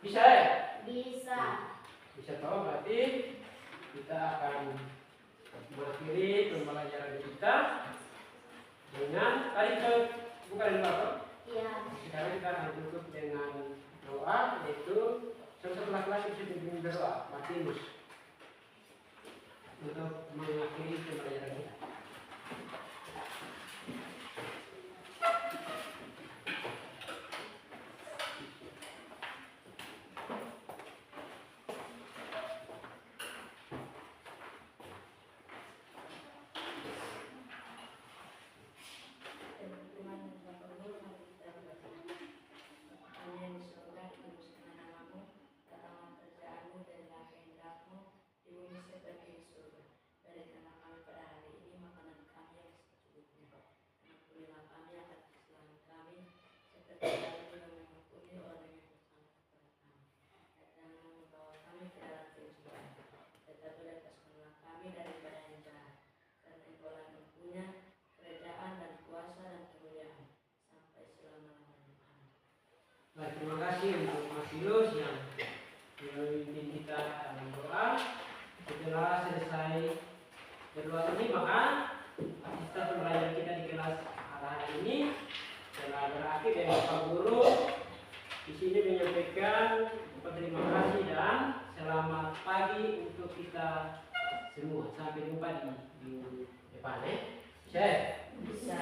Bisa ya? Bisa. Bisa tahu berarti kita akan mengakhiri pembelajaran kita dengan tadi kita buka di belakang. Iya. Sekarang kita akan tutup dengan doa, yaitu salah satu laki-laki bisa dibimbing berdoa, Martinus, untuk mengakhiri pembelajaran kita. Terima kasih untuk Mas Yus yang memimpin kita dalam doa. Setelah selesai berdoa ini, maka kita pembelajaran kita di kelas hari ini telah berakhir. Dan Bapak Guru di sini menyampaikan terima kasih dan selamat pagi untuk kita semua. Sampai jumpa di depan. Bisa? Bisa.